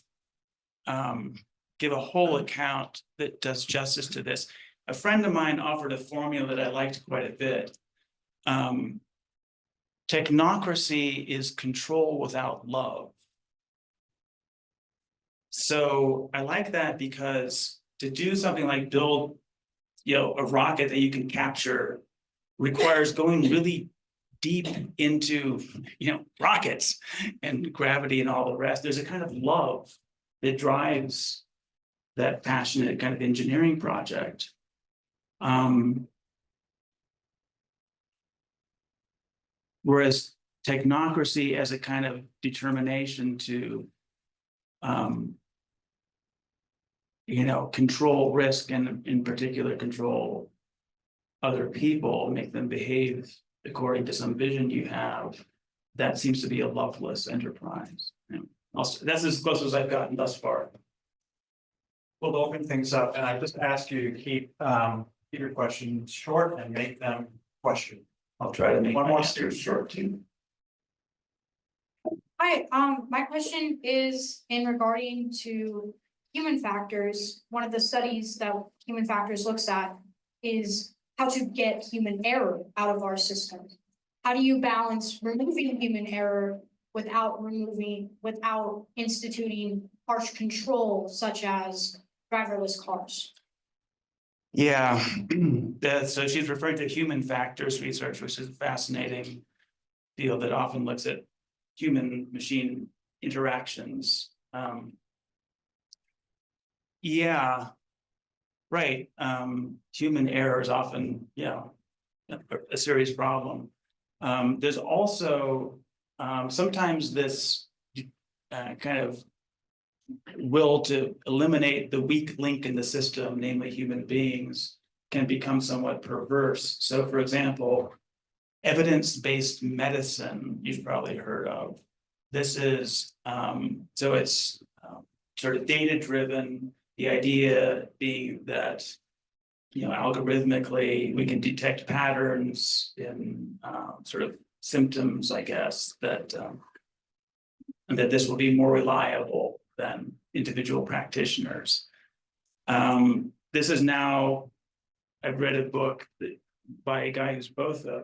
Speaker 2: give a whole account that does justice to this. A friend of mine offered a formula that I liked quite a bit. Technocracy is control without love. So I like that because to do something like build, you know, a rocket that you can capture requires going really deep into, you know, rockets and gravity and all the rest. There's a kind of love that drives that passionate kind of engineering project. Whereas technocracy as a kind of determination to, you know, control risk and in particular control other people, make them behave according to some vision you have, that seems to be a loveless enterprise. You know, also, that's as close as I've gotten thus far.
Speaker 1: We'll open things up, and I just ask you to keep your questions short and make them question.
Speaker 2: I'll try to make
Speaker 1: one more
Speaker 2: answers short too.
Speaker 4: Hi, my question is in regarding to human factors. One of the studies that human factors looks at is how to get human error out of our system. How do you balance removing human error without instituting harsh control such as driverless cars?
Speaker 2: Yeah, so she's referring to human factors research, which is a fascinating field that often looks at human-machine interactions. Yeah, right. Human error is often, yeah, a serious problem. There's also sometimes this kind of will to eliminate the weak link in the system, namely human beings, can become somewhat perverse. So, for example, evidence-based medicine, you've probably heard of. This is, so it's sort of data-driven, the idea being that, algorithmically, we can detect patterns in sort of symptoms, I guess, and that this will be more reliable than individual practitioners. This is now, I've read a book by a guy who's both a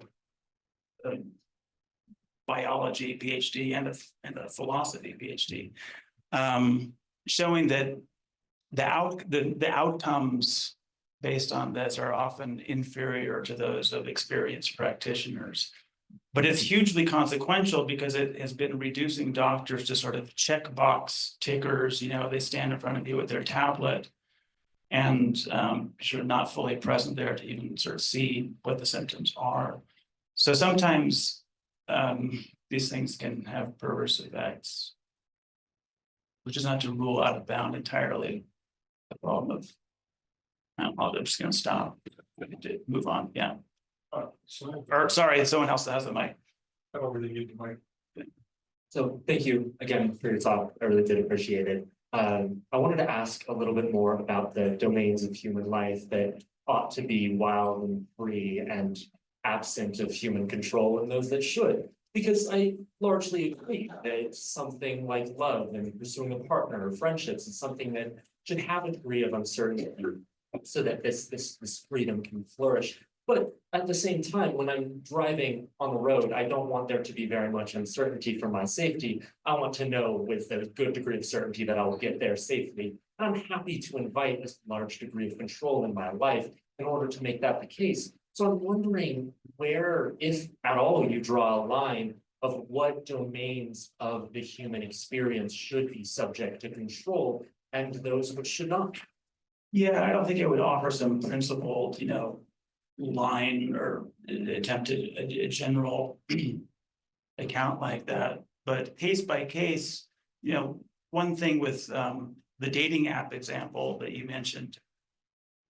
Speaker 2: biology Ph.D. and a philosophy Ph.D. Showing that the outcomes based on this are often inferior to those of experienced practitioners. But it's hugely consequential because it has been reducing doctors to sort of checkbox tickers. They stand in front of you with their tablet and sort of not fully present there to even sort of see what the symptoms are. So sometimes these things can have perverse effects, which is not to rule out of bound entirely the problem of, I'm just going to stop, move on, yeah. Or sorry, someone else that has the mic.
Speaker 5: I don't really need the mic.
Speaker 6: So thank you again for your talk. I really did appreciate it. I wanted to ask a little bit more about the domains of human life that ought to be wild and free and absent of human control, and those that should. Because I largely agree that something like love and pursuing a partner or friendships is something that should have a degree of uncertainty so that this freedom can flourish. But at the same time, when I'm driving on the road, I don't want there to be very much uncertainty for my safety. I want to know with a good degree of certainty that I will get there safely. I'm happy to invite a large degree of control in my life in order to make that the case. So I'm wondering where, if at all, you draw a line of what domains of the human experience should be subject to control and those which should not.
Speaker 2: Yeah, I don't think it would offer some principled, line or attempted a general account like that. But case by case, one thing with the dating app example that you mentioned,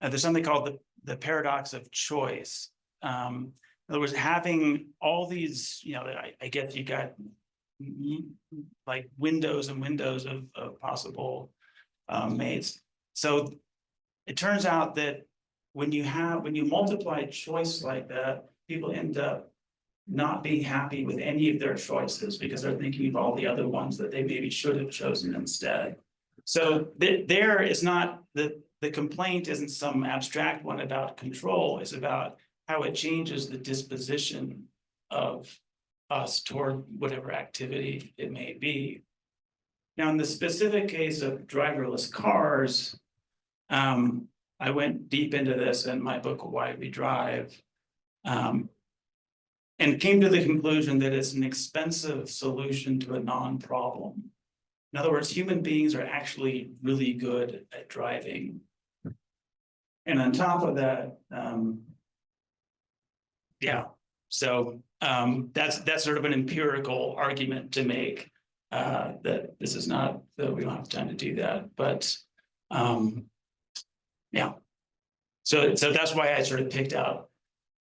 Speaker 2: there's something called the paradox of choice. In other words, having all these, I guess you got like windows and windows of possible mates. So it turns out that when you multiply choice like that, people end up not being happy with any of their choices because they're thinking of all the other ones that they maybe should have chosen instead. So there is not the complaint isn't some abstract one about control, it's about how it changes the disposition of us toward whatever activity it may be. Now, in the specific case of driverless cars, I went deep into this in my book, Why We Drive, and came to the conclusion that it's an expensive solution to a non-problem. In other words, human beings are actually really good at driving. And on top of that, that's sort of an empirical argument to make that this is not, that we don't have time to do that, but so that's why I sort of picked out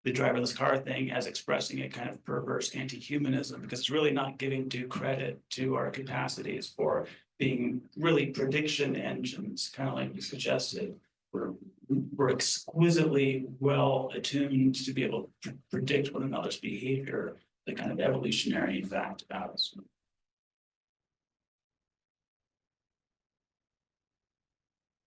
Speaker 2: the driverless car thing as expressing a kind of perverse anti-humanism, because it's really not giving due credit to our capacities for being really prediction engines, kind of like you suggested. We're exquisitely well attuned to be able to predict one another's behavior, the kind of evolutionary fact about us.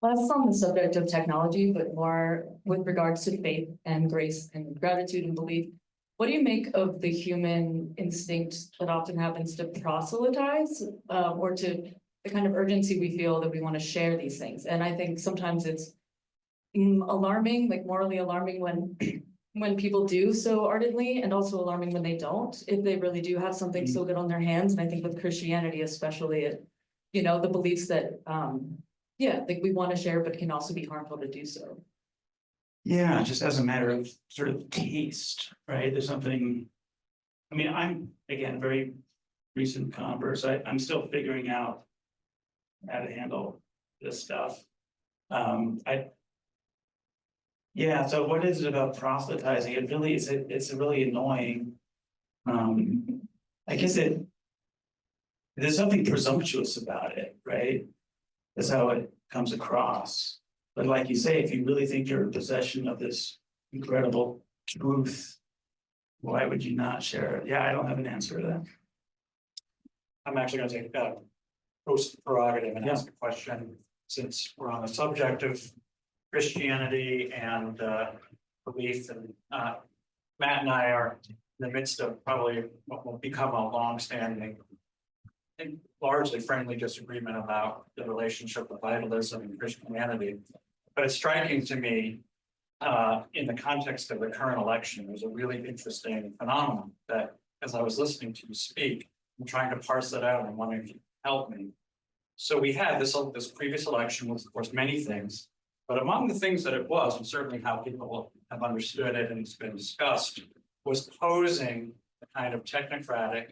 Speaker 7: Less on the subject of technology, but more with regards to faith and grace and gratitude and belief. What do you make of the human instinct that often happens to proselytize or to the kind of urgency we feel that we want to share these things? And I think sometimes it's alarming, like morally alarming when people do so ardently, and also alarming when they don't, if they really do have something so good on their hands. And I think with Christianity, especially, the beliefs that like we want to share, but it can also be harmful to do so.
Speaker 2: Yeah, just as a matter of sort of taste, right? There's something, I'm, again, very recent converse. I'm still figuring out how to handle this stuff. So what is it about proselytizing? It really is, it's really annoying. I guess there's something presumptuous about it, right? That's how it comes across. But like you say, if you really think you're in possession of this incredible truth, why would you not share it? Yeah, I don't have an answer to that.
Speaker 1: I'm actually gonna take post prerogative and ask a question, since we're on the subject of Christianity and belief, and Matt and I are in the midst of probably what will become a long-standing, I think, largely friendly disagreement about the relationship of vitalism and Christianity. But it's striking to me, in the context of the current election, there's a really interesting phenomenon that, as I was listening to you speak, I'm trying to parse it out and wondering if you can help me. So we had this previous election was, of course, many things, but among the things that it was, and certainly how people have understood it and it's been discussed, was posing the kind of technocratic,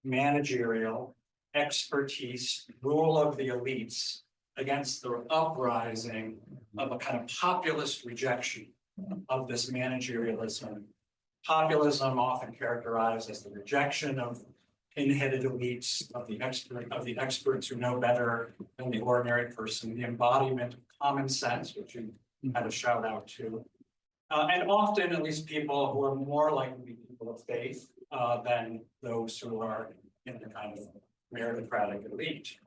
Speaker 1: managerial, expertise, rule of the elites against the uprising of a kind of populist rejection of this managerialism. Populism often characterized as the rejection of pinheaded elites, of the experts who know better than the ordinary person, the embodiment of common sense, which you had a shout out to. And often, at least people who are more likely to be people of faith than those who are in the kind of meritocratic elite.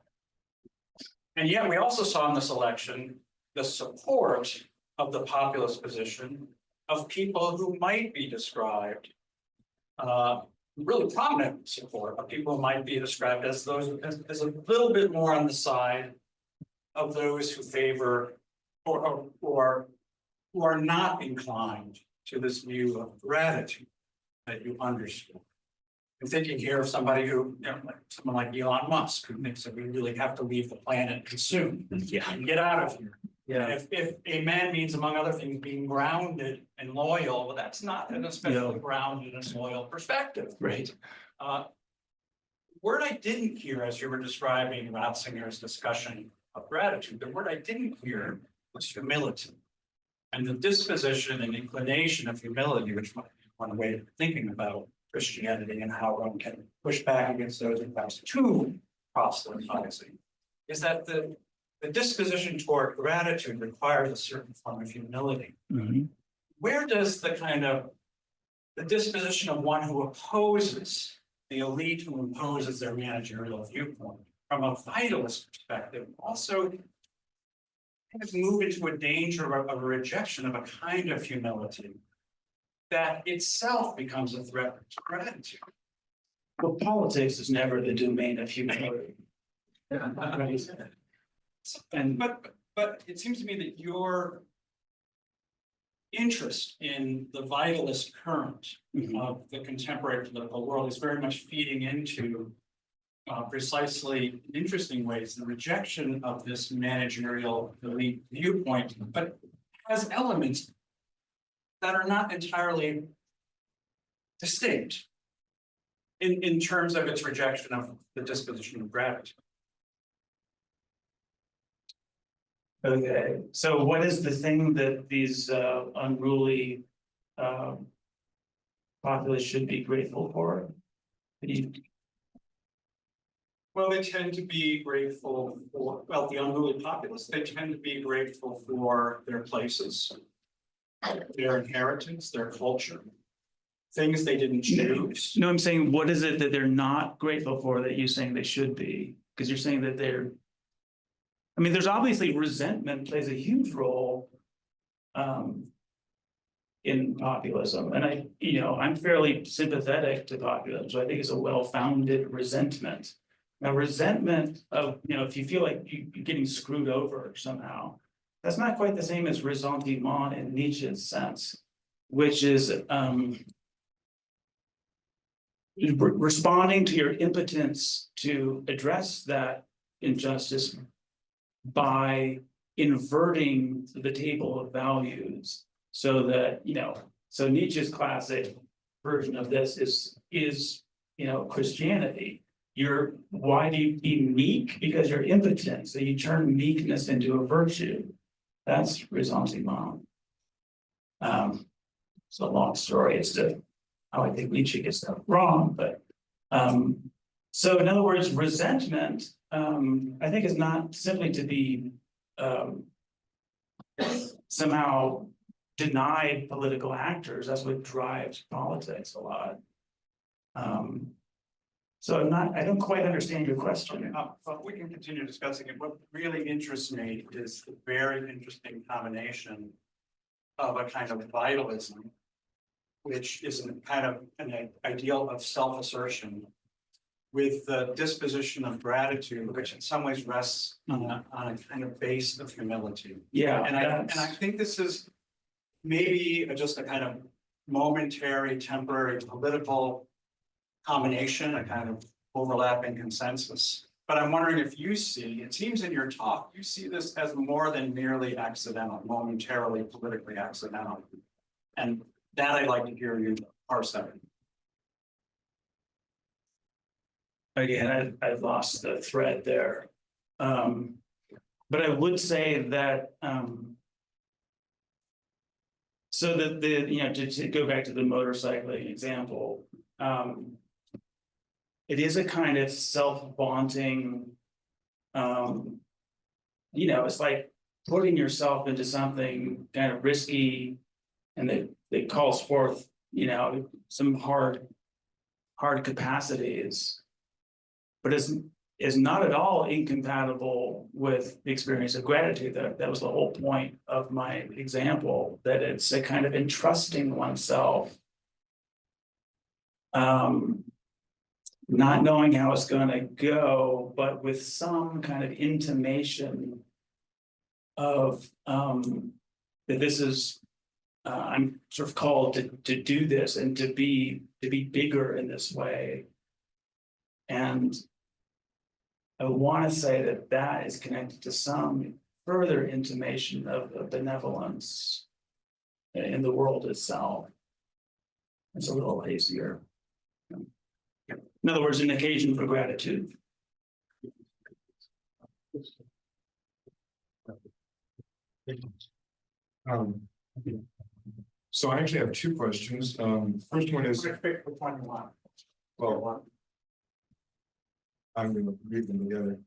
Speaker 1: And yet we also saw in this election the support of the populist position of people who might be described, really prominent support of people who might be described as those as a little bit more on the side of those who favor or who are not inclined to this view of gratitude that you understood. I'm thinking here of somebody who, like someone like Elon Musk, who thinks that we really have to leave the planet soon.
Speaker 2: Yeah.
Speaker 1: And get out of here.
Speaker 2: Yeah.
Speaker 1: If amen means, among other things, being grounded and loyal, well, that's not an especially grounded and loyal perspective.
Speaker 2: Right.
Speaker 1: Word I didn't hear as you were describing Ratzinger's discussion of gratitude, the word I didn't hear was humility. And the disposition and inclination of humility, which might be one way of thinking about Christianity and how one can push back against those who pass too proselytizing, is that the disposition toward gratitude requires a certain form of humility.
Speaker 2: Mhm.
Speaker 1: Where does the kind of the disposition of one who opposes the elite, who imposes their managerial viewpoint from a vitalist perspective, also kind of move into a danger of a rejection of a kind of humility that itself becomes a threat to gratitude?
Speaker 2: Well, politics is never the domain of humility.
Speaker 1: And but it seems to me that your interest in the vitalist current of the contemporary political world is very much feeding into precisely interesting ways the rejection of this managerial elite viewpoint, but has elements that are not entirely distinct in terms of its rejection of the disposition of gratitude.
Speaker 2: Okay, so what is the thing that these unruly populists should be grateful for?
Speaker 1: Well, they tend to be grateful for, well, the unruly populace, they tend to be grateful for their places, their inheritance, their culture, things they didn't choose.
Speaker 2: No, I'm saying, what is it that they're not grateful for that you're saying they should be? Because you're saying that they're, I mean, there's obviously resentment plays a huge role in populism. And I'm fairly sympathetic to populism, so I think it's a well-founded resentment. Now, resentment of, if you feel like you're getting screwed over somehow, that's not quite the same as ressentiment in Nietzsche's sense, which is responding to your impotence to address that injustice by inverting the table of values so that, so Nietzsche's classic version of this is Christianity. Why do you be meek? Because you're impotent. So you turn meekness into a virtue. That's ressentiment. It's a long story as to how I think Nietzsche gets that wrong, but so in other words, resentment, I think is not simply to be somehow denied political actors. That's what drives politics a lot. So I don't quite understand your question.
Speaker 1: But we can continue discussing it. What really interests me is the very interesting combination of a kind of vitalism, which is a kind of an ideal of self-assertion, with the disposition of gratitude, which in some ways rests on a kind of base of humility.
Speaker 2: Yeah,
Speaker 1: And I think this is maybe just a kind of momentary, temporary political combination, a kind of overlapping consensus. But I'm wondering if you see, it seems in your talk, you see this as more than merely accidental, momentarily politically accidental. And that I'd like to hear you parse out.
Speaker 2: Again, I've lost the thread there. But I would say that, so that to go back to the motorcycling example, it is a kind of self-vaunting, it's like putting yourself into something kind of risky and that calls forth, some hard capacities, but is not at all incompatible with the experience of gratitude. That was the whole point of my example, that it's a kind of entrusting oneself, not knowing how it's going to go, but with some kind of intimation of that this is, I'm sort of called to do this and to be bigger in this way. And I want to say that is connected to some further intimation of benevolence in the world itself. It's a little hazier. In other words, an occasion for gratitude.
Speaker 5: So I actually have two questions. First one is, well, I'm going to read them together.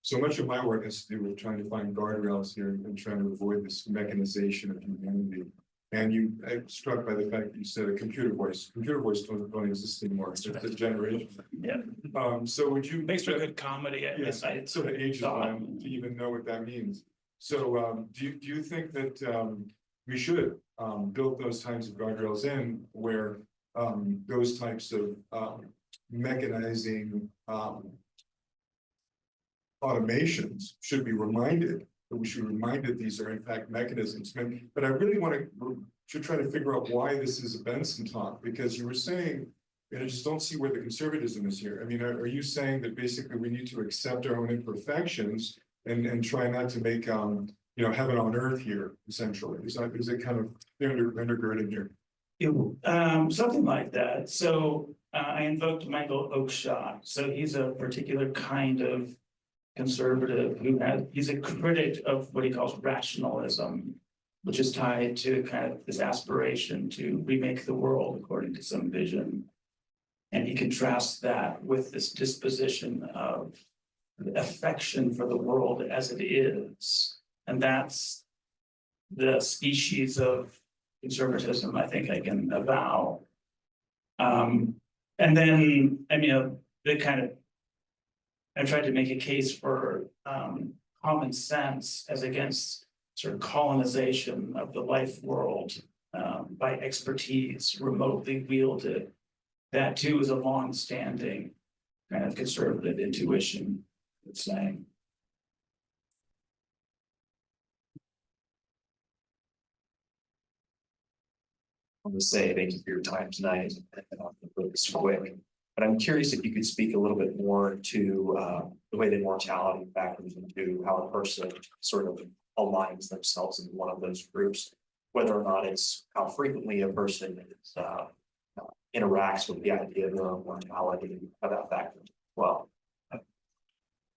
Speaker 5: So much of my work has to do with trying to find guardrails here and trying to avoid this mechanization of humanity. And I'm struck by the fact that you said a computer voice. Computer voice don't exist anymore. It's just a generation.
Speaker 2: Yeah.
Speaker 5: So would you?
Speaker 2: Makes for good comedy.
Speaker 5: Yes, it sort of ages them to even know what that means. So do you think that we should build those kinds of guardrails in where those types of mechanizing automations should be reminded, that we should be reminded these are in fact mechanisms? But I really want to try to figure out why this is a Benson talk, because you were saying, and I just don't see where the conservatism is here. I mean, are you saying that basically we need to accept our own imperfections and try not to make heaven on earth here, essentially? Is it kind of undergirded here?
Speaker 2: Something like that. So I invoked Michael Oakeshott. So he's a particular kind of conservative he's a critic of what he calls rationalism, which is tied to kind of this aspiration to remake the world according to some vision. And he contrasts that with this disposition of affection for the world as it is. And that's the species of conservatism I think I can avow. And then, I tried to make a case for common sense as against sort of colonization of the life world by expertise remotely wielded. That too is a long-standing kind of conservative intuition, it's saying.
Speaker 3: I want to say thank you for your time tonight. It's quick, but I'm curious if you could speak a little bit more to the way that mortality factors into how a person sort of aligns themselves in one of those groups, whether or not it's how frequently a person is, interacts with the idea of their own mortality, how that factors as well.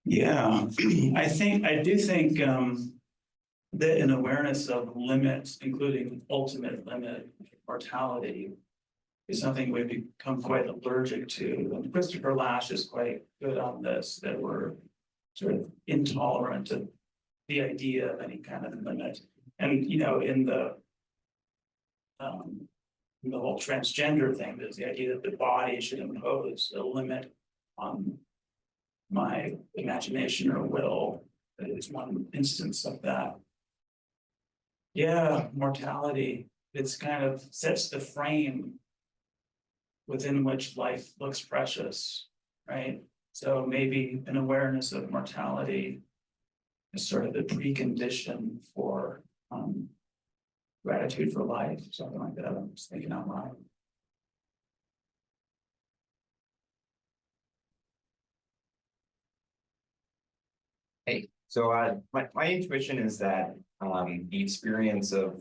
Speaker 2: Yeah, I do think that an awareness of limits, including ultimate limit mortality, is something we've become quite allergic to. And Christopher Lasch is quite good on this, that we're sort of intolerant of the idea of any kind of limit. And, in the whole transgender thing, there's the idea that the body should impose a limit on my imagination or will. That is one instance of that. Yeah, mortality, it's kind of sets the frame within which life looks precious, right? So maybe an awareness of mortality is sort of the precondition for gratitude for life, something like that. I'm just thinking out loud.
Speaker 8: Hey, so my intuition is that the experience of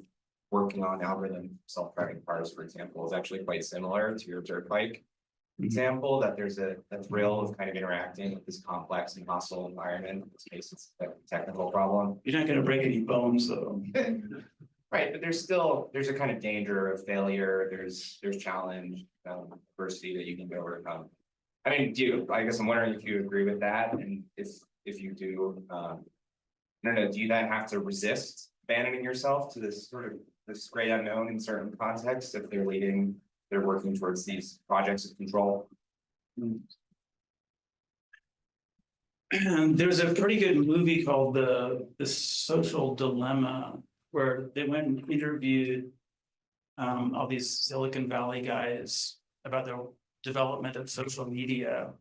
Speaker 8: working on algorithm self-driving cars, for example, is actually quite similar to your dirt bike example, that there's a thrill of kind of interacting with this complex and hostile environment. In this case, it's a technical problem.
Speaker 2: You're not gonna break any bones though.
Speaker 8: Right, but there's a kind of danger of failure, there's challenge, adversity that you can overcome. I mean, I guess I'm wondering if you agree with that, and if you do, do you then have to resist abandoning yourself to this this great unknown in certain contexts if they're working towards these projects of control?
Speaker 2: There's a pretty good movie called The Social Dilemma, where they went and interviewed all these Silicon Valley guys about their development of social media.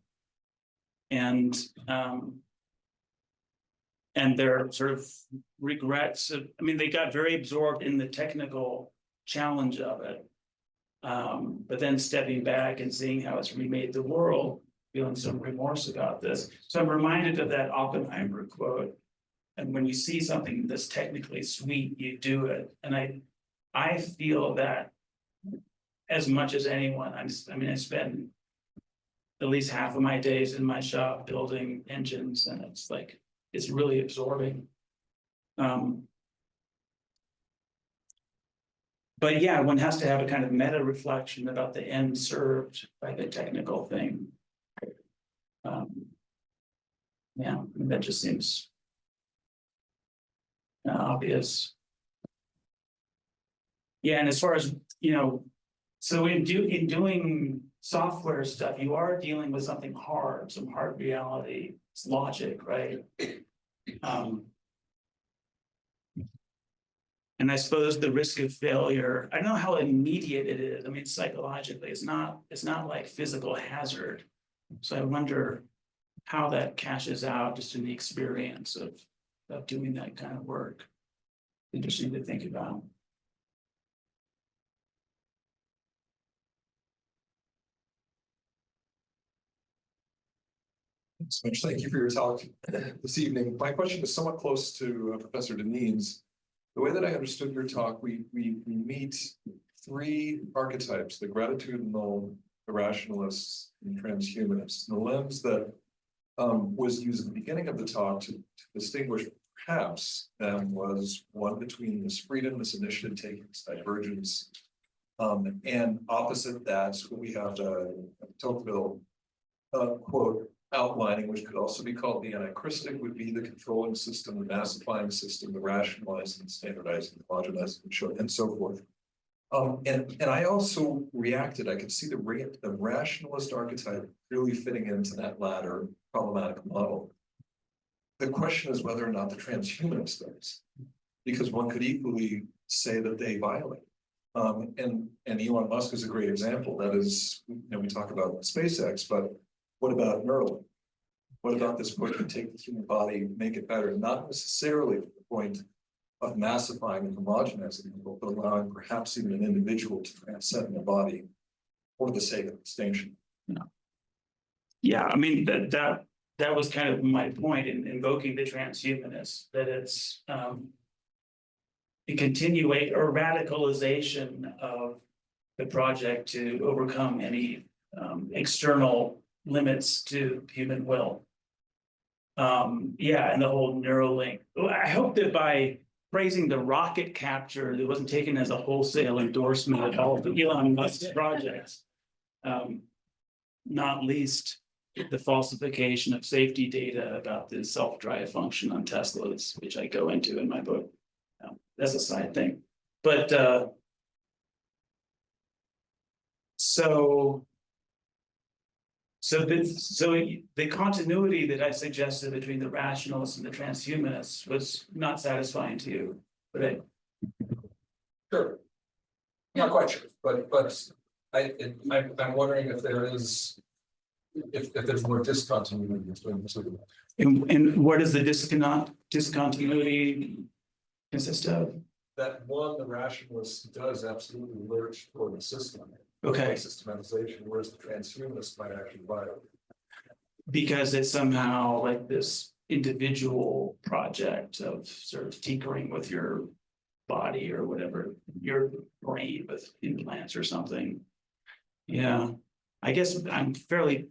Speaker 2: And their sort of regrets of, I mean, they got very absorbed in the technical challenge of it. But then stepping back and seeing how it's remade the world, feeling some remorse about this. So I'm reminded of that Oppenheimer quote. And when you see something that's technically sweet, you do it. And I feel that as much as anyone. I spend at least half of my days in my shop building engines, and it's really absorbing. But yeah, one has to have a kind of meta reflection about the end served by the technical thing. Yeah, that just seems obvious. Yeah, and as far as, so in doing software stuff, you are dealing with something hard, some hard reality. It's logic, right? And I suppose the risk of failure, I don't know how immediate it is. I mean, psychologically, it's not like physical hazard. So I wonder how that cashes out just in the experience of doing that kind of work. Interesting to think about.
Speaker 5: So much. Thank you for your talk this evening. My question is somewhat close to Professor Deneen's. The way that I understood your talk, we meet three archetypes: the gratitudinal, the rationalists, and transhumanists. And the lens that was used at the beginning of the talk to distinguish perhaps them was one between this freedom, this initiative taking, this divergence, and opposite that, we have Tocqueville quote outlining, which could also be called the anachristic, would be the controlling system, the massifying system, the rationalizing, standardizing, the homogenizing, and so forth. And I also reacted. I could see the rationalist archetype really fitting into that latter problematic model. The question is whether or not the transhumanist does, because one could equally say that they violate. And Elon Musk is a great example. That is, we talk about SpaceX, but what about Neuralink? What about this push to take the human body, make it better, not necessarily to the point of massifying and homogenizing people, but allowing perhaps even an individual to transcend their body for the sake of distinction?
Speaker 2: Yeah, I mean, that was kind of my point in invoking the transhumanists, that it's a continuation or radicalization of the project to overcome any external limits to human will. Yeah, and the whole Neuralink. I hope that by praising the rocket capture, it wasn't taken as a wholesale endorsement of all of Elon Musk's projects. Not least the falsification of safety data about the self-drive function on Teslas, which I go into in my book. that's a side thing, but so the continuity that I suggested between the rationalists and the transhumanists was not satisfying to you, right?
Speaker 9: Sure. Not quite sure, but I'm wondering if there is. If there's more discontinuity between the two.
Speaker 2: And what does the discontinuity consist of?
Speaker 9: That one, the rationalist does absolutely lurch toward the system.
Speaker 2: Okay.
Speaker 9: Systematization, whereas the transhumanist might actually violate.
Speaker 2: Because it's somehow like this individual project of sort of tinkering with your body or whatever, your brain with implants or something. Yeah, I guess I'm fairly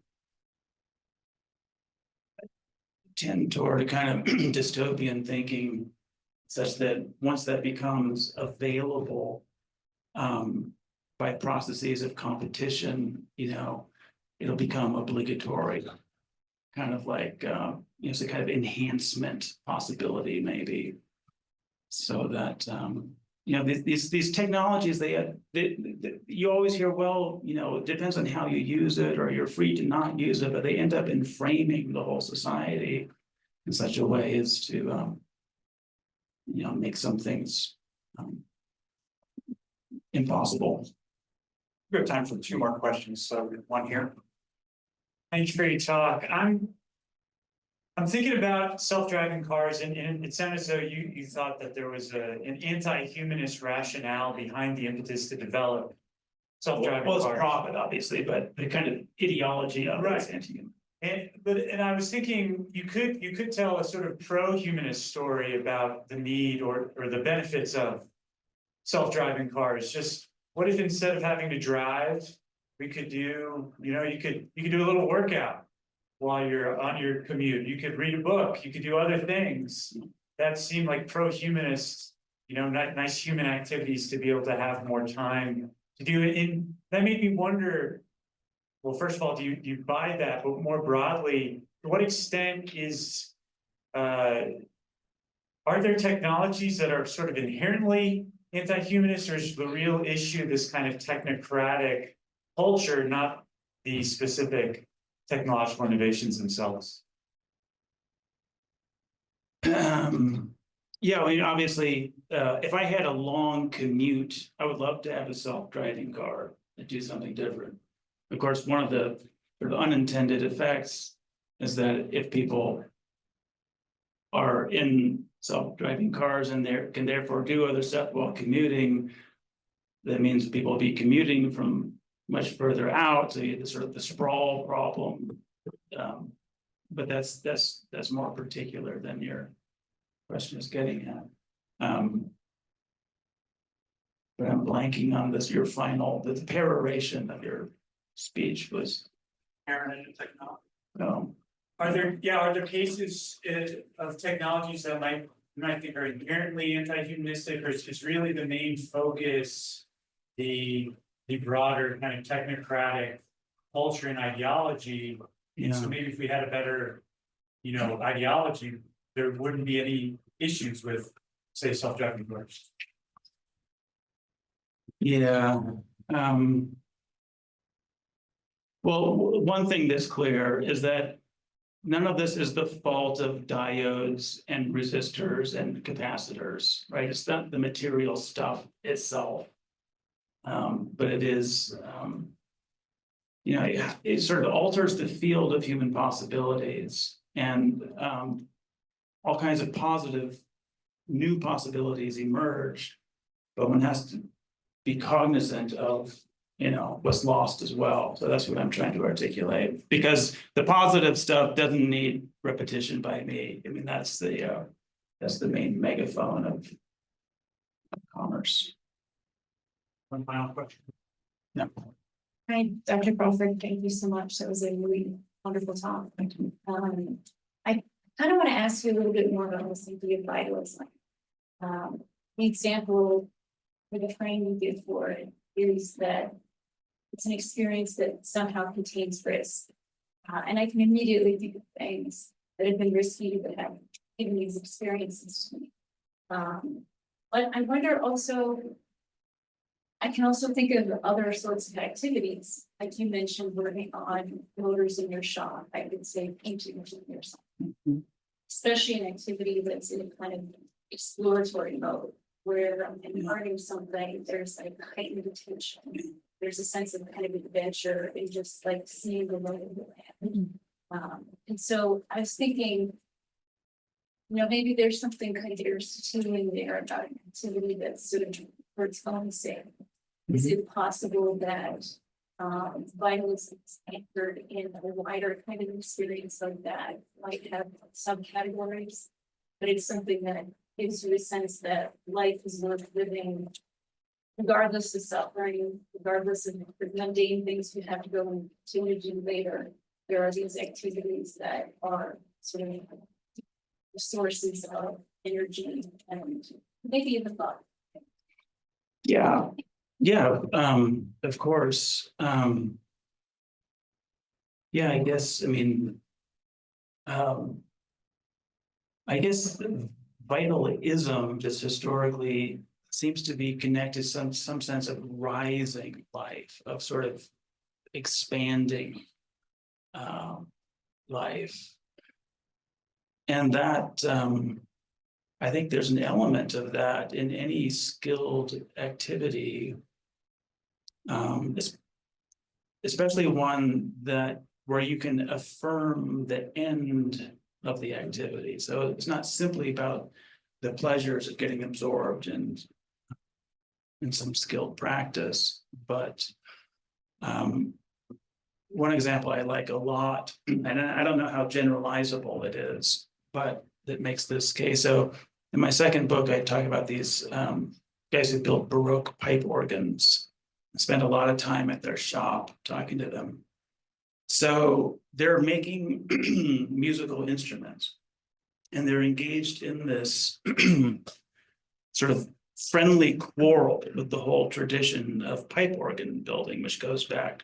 Speaker 2: tend toward a kind of dystopian thinking, such that once that becomes available by processes of competition, it'll become obligatory, kind of like it's a kind of enhancement possibility, maybe, so that these technologies they you always hear, well, it depends on how you use it, or you're free to not use it, but they end up in framing the whole society in such a way as to make some things impossible.
Speaker 1: We have time for 2 more questions, so one here. Thanks for your talk. I'm thinking about self-driving cars, and it sounded as though you thought that there was an anti-humanist rationale behind the impetus to develop self-driving cars.
Speaker 2: Well, it's profit, obviously, but the kind of ideology of it is anti-human.
Speaker 1: And I was thinking you could tell a sort of pro-humanist story about the need or the benefits of self-driving cars. Just what if instead of having to drive, we could do, you could do a little workout while you're on your commute. You could read a book, you could do other things that seem like pro-humanist, nice human activities to be able to have more time to do it. And that made me wonder, well, first of all, do you buy that? But more broadly, to what extent are there technologies that are sort of inherently anti-humanist, or is the real issue this kind of technocratic culture, not the specific technological innovations themselves?
Speaker 2: Yeah, obviously, if I had a long commute, I would love to have a self-driving car and do something different. Of course, one of the sort of unintended effects is that if people are in self-driving cars and can therefore do other stuff while commuting, that means people will be commuting from much further out, so you get the sprawl problem. But that's more particular than your question is getting at. But I'm blanking on this. The peroration of your speech was. No.
Speaker 1: Are there cases of technologies that you might think are inherently anti-humanistic, or is really the main focus the broader kind of technocratic culture and ideology? And so maybe if we had a better, ideology, there wouldn't be any issues with, say, self-driving cars.
Speaker 2: Yeah. Well, one thing that's clear is that none of this is the fault of diodes and resistors and capacitors, right? It's not the material stuff itself, but it is, it sort of alters the field of human possibilities, and all kinds of new possibilities emerge, but one has to be cognizant of what's lost as well. So that's what I'm trying to articulate, because the positive stuff doesn't need repetition by me. I mean, that's the main megaphone of commerce.
Speaker 1: One final question.
Speaker 2: No.
Speaker 4: Hi, Dr. Crawford, thank you so much. That was a really wonderful talk.
Speaker 2: Thank you.
Speaker 4: I kind of want to ask you a little bit more about this idea of vitalism. The example or the frame you give for it is that it's an experience that somehow contains risk. And I can immediately think of things that have been risky that have given these experiences to me.
Speaker 7: But I wonder also. I can also think of other sorts of activities, like you mentioned, working on motors in your shop, I could say painting in your shop. Especially an activity that's in a kind of exploratory mode, where I'm learning something, there's like heightened attention. There's a sense of kind of adventure and just like seeing the world of the land. And so I was thinking, maybe there's something kind of Aristotelian there about an activity that's sort of for its own sake. Is it possible that vitalism is anchored in a wider kind of experience like that, might have subcategories, but it's something that gives you a sense that life is worth living, regardless of suffering, regardless of the mundane things you have to go and continue to do later. There are these activities that are sort of sources of energy and maybe even thought.
Speaker 2: Yeah, of course. Yeah, I guess, I guess vitalism just historically seems to be connected to some sense of rising life, of sort of expanding life. And that I think there's an element of that in any skilled activity, especially one where you can affirm the end of the activity. So it's not simply about the pleasures of getting absorbed in some skilled practice, but one example I like a lot, and I don't know how generalizable it is, but that makes this case. So in my second book, I talk about these guys who built Baroque pipe organs. I spent a lot of time at their shop talking to them. So they're making musical instruments, and they're engaged in this sort of friendly quarrel with the whole tradition of pipe organ building, which goes back,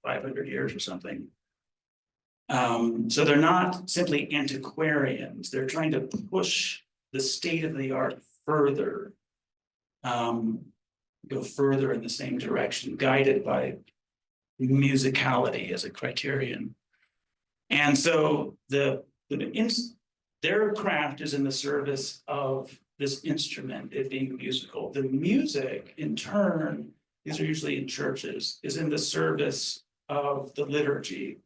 Speaker 2: 500 years or something. So they're not simply antiquarians. They're trying to push the state of the art further, go further in the same direction, guided by musicality as a criterion. And so their craft is in the service of this instrument, it being musical. The music, in turn, these are usually in churches, is in the service of the liturgy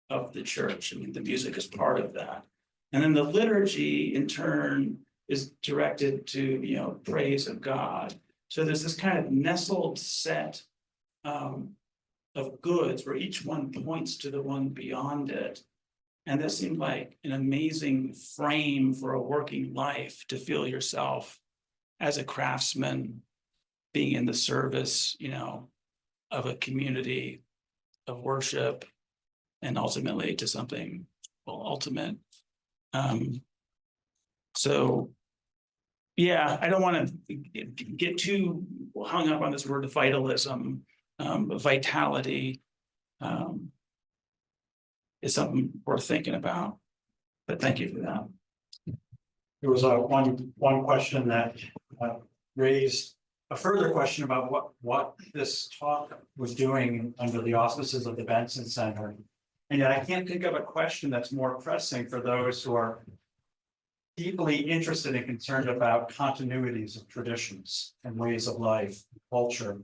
Speaker 2: of the church. The music is part of that. And then the liturgy, in turn, is directed to, praise of God. So there's this kind of nestled set of goods where each one points to the one beyond it. And this seemed like an amazing frame for a working life, to feel yourself as a craftsman being in the service, of a community of worship, and ultimately to something ultimate. So yeah, I don't want to get too hung up on this word of vitalism. Vitality is something worth thinking about. But thank you for that.
Speaker 1: There was one question that raised a further question about what this talk was doing under the auspices of the Benson Center. And yet I can't think of a question that's more pressing for those who are deeply interested and concerned about continuities of traditions and ways of life, culture.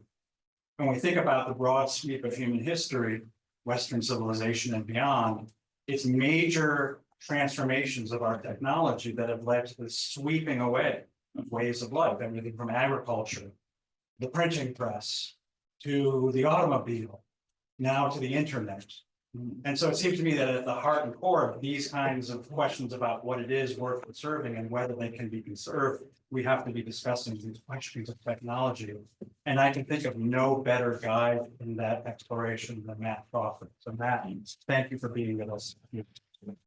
Speaker 1: When we think about the broad sweep of human history, Western civilization and beyond, it's major transformations of our technology that have led to the sweeping away of ways of life, everything from agriculture, the printing press, to the automobile, now to the internet. And so it seems to me that at the heart and core of these kinds of questions about what it is worth conserving and whether they can be conserved, we have to be discussing these questions of technology. And I can think of no better guide in that exploration than Matt Crawford. So Matt, thank you for being with us.